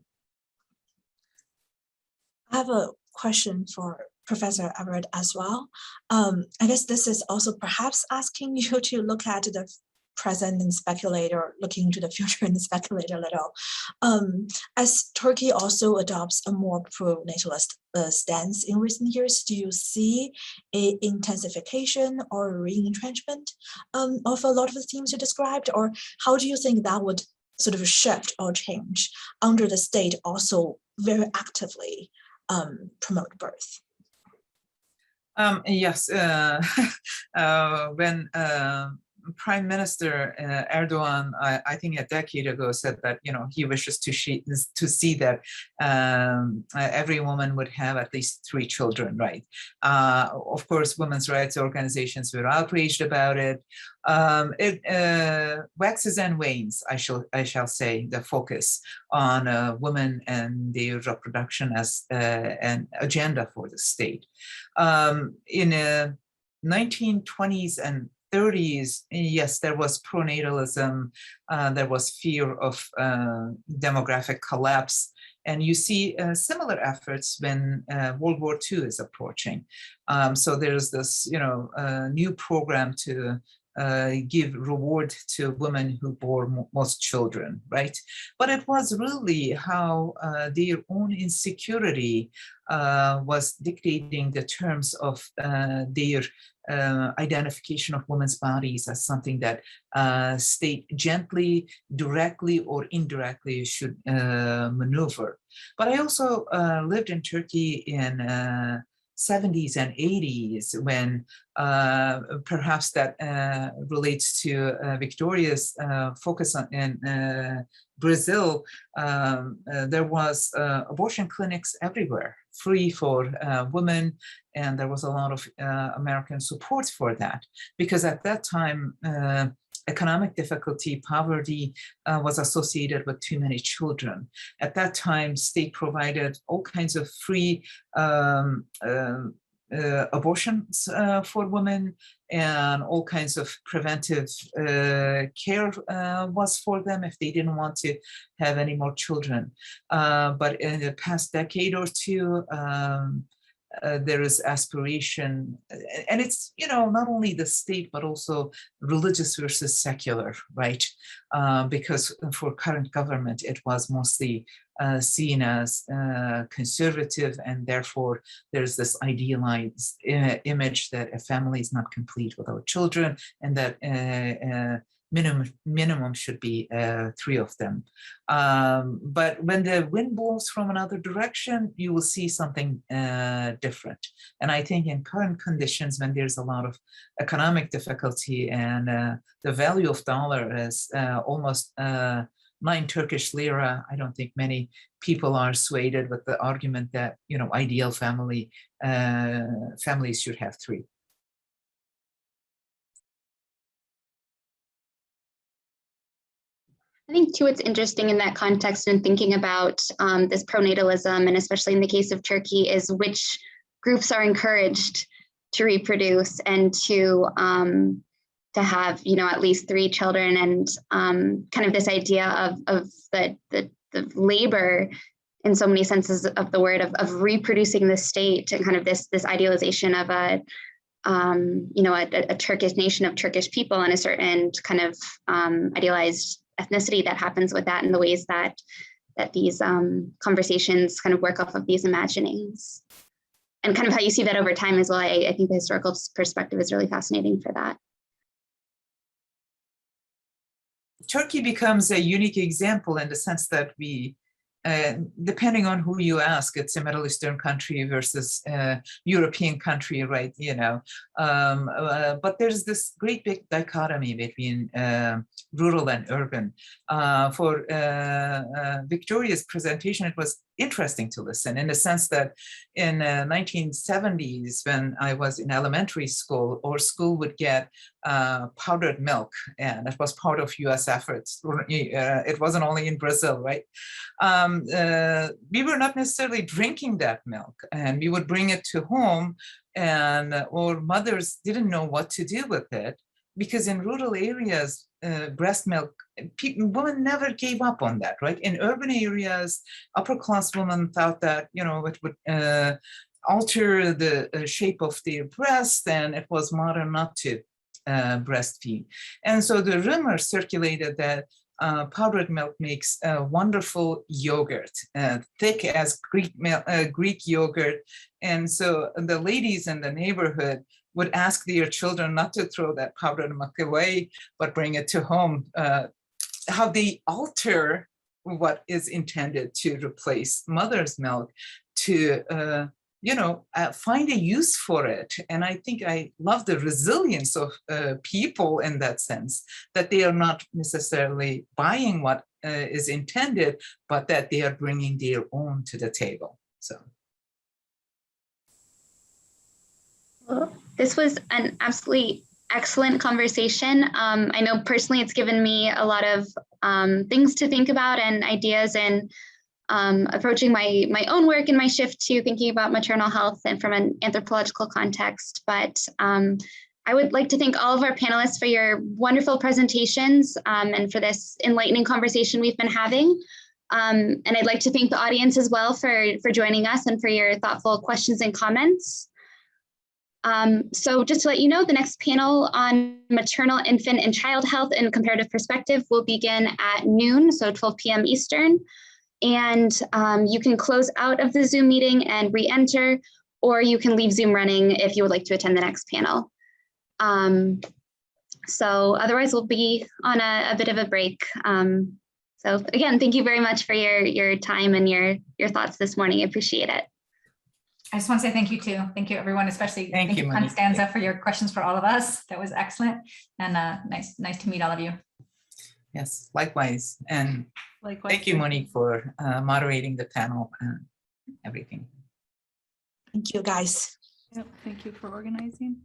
I have a question for Professor Everett as well. I guess this is also perhaps asking you to look at the present and speculate, or looking into the future and speculate a little. As Turkey also adopts a more pro-natalist stance in recent years, do you see an intensification or re-entrenchment of a lot of the themes you described? Or how do you think that would sort of shift or change under the state also very actively promote birth? Yes, when Prime Minister Erdogan, I think a decade ago, said that he wishes to see that every woman would have at least 3 children. Right? Of course, women's rights organizations were outraged about it. It waxes and wanes, I shall say, the focus on women and their reproduction as an agenda for the state. In the 1920s and 30s, yes, there was pronatalism, there was fear of demographic collapse, and you see similar efforts when World War II is approaching. So there's this, new program to give reward to women who bore most children, right? But it was really how their own insecurity was dictating the terms of their identification of women's bodies as something that state gently, directly, or indirectly should maneuver. But I also lived in Turkey in 70s and 80s, when perhaps that relates to Victoria's focus on in Brazil. There was abortion clinics everywhere, free for women, and there was a lot of American support for that, because at that time economic difficulty, poverty was associated with too many children. At that time, state provided all kinds of free abortions for women, and all kinds of preventive care was for them if they didn't want to have any more children. But in the past decade or two, there is aspiration, and it's not only the state but also religious versus secular, right? Because for current government it was mostly seen as conservative, and therefore there's this idealized image that a family is not complete without children, and that minimum should be 3 of them. But when the wind blows from another direction, you will see something different. And I think in current conditions, when there's a lot of economic difficulty and the value of dollar is almost 9 Turkish lira, I don't think many people are swayed with the argument that ideal families should have 3. I think too, it's interesting in that context and thinking about this pronatalism, and especially in the case of Turkey, is which groups are encouraged to reproduce and to have at least 3 children, and kind of this idea of the labor in so many senses of the word of reproducing the state, and kind of this idealization of a Turkish nation of Turkish people and a certain kind of idealized ethnicity that happens with that and the ways that these conversations kind of work off of these imaginings. And kind of how you see that over time as well. I think the historical perspective is really fascinating for that. Turkey becomes a unique example in the sense that we, depending on who you ask, it's a Middle Eastern country versus a European country, right? You know, but there's this great big dichotomy between rural and urban. For Victoria's presentation, it was interesting to listen in the sense that in 1970s, when I was in elementary school, our school would get powdered milk, and it was part of US efforts. It wasn't only in Brazil, right? We were not necessarily drinking that milk, and we would bring it to home, and our mothers didn't know what to do with it, because in rural areas, breast milk, women never gave up on that, right? In urban areas, upper class women thought that, you know, it would alter the shape of their breast, and it was modern not to breastfeed. And so the rumor circulated that powdered milk makes a wonderful yogurt, thick as Greek yogurt. And so the ladies in the neighborhood would ask their children not to throw that powdered milk away, but bring it to home. How they alter what is intended to replace mother's milk to, you know, find a use for it. And I think I love the resilience of people in that sense, that they are not necessarily buying what is intended, but that they are bringing their own to the table. So. Well, this was an absolutely excellent conversation. I know personally it's given me a lot of things to think about and ideas, and approaching my own work and my shift to thinking about maternal health and from an anthropological context. But I would like to thank all of our panelists for your wonderful presentations and for this enlightening conversation we've been having. And I'd like to thank the audience as well for joining us and for your thoughtful questions and comments. So just to let you know, the next panel on maternal, infant, and child health in comparative perspective will begin at noon, so 12 p.m. Eastern. And you can close out of the Zoom meeting and re-enter, or you can leave Zoom running if you would like to attend the next panel. So otherwise we'll be on a bit of a break. So again, thank you very much for your time and your thoughts this morning. I appreciate it. I just want to say thank you too. Thank you, everyone, especially thank you, Moniek. Constanza, for your questions for all of us. That was excellent, and nice to meet all of you. Yes, likewise. And Likewise. thank you, Moniek, for moderating the panel and everything. Thank you, guys. Yep, thank you for organizing.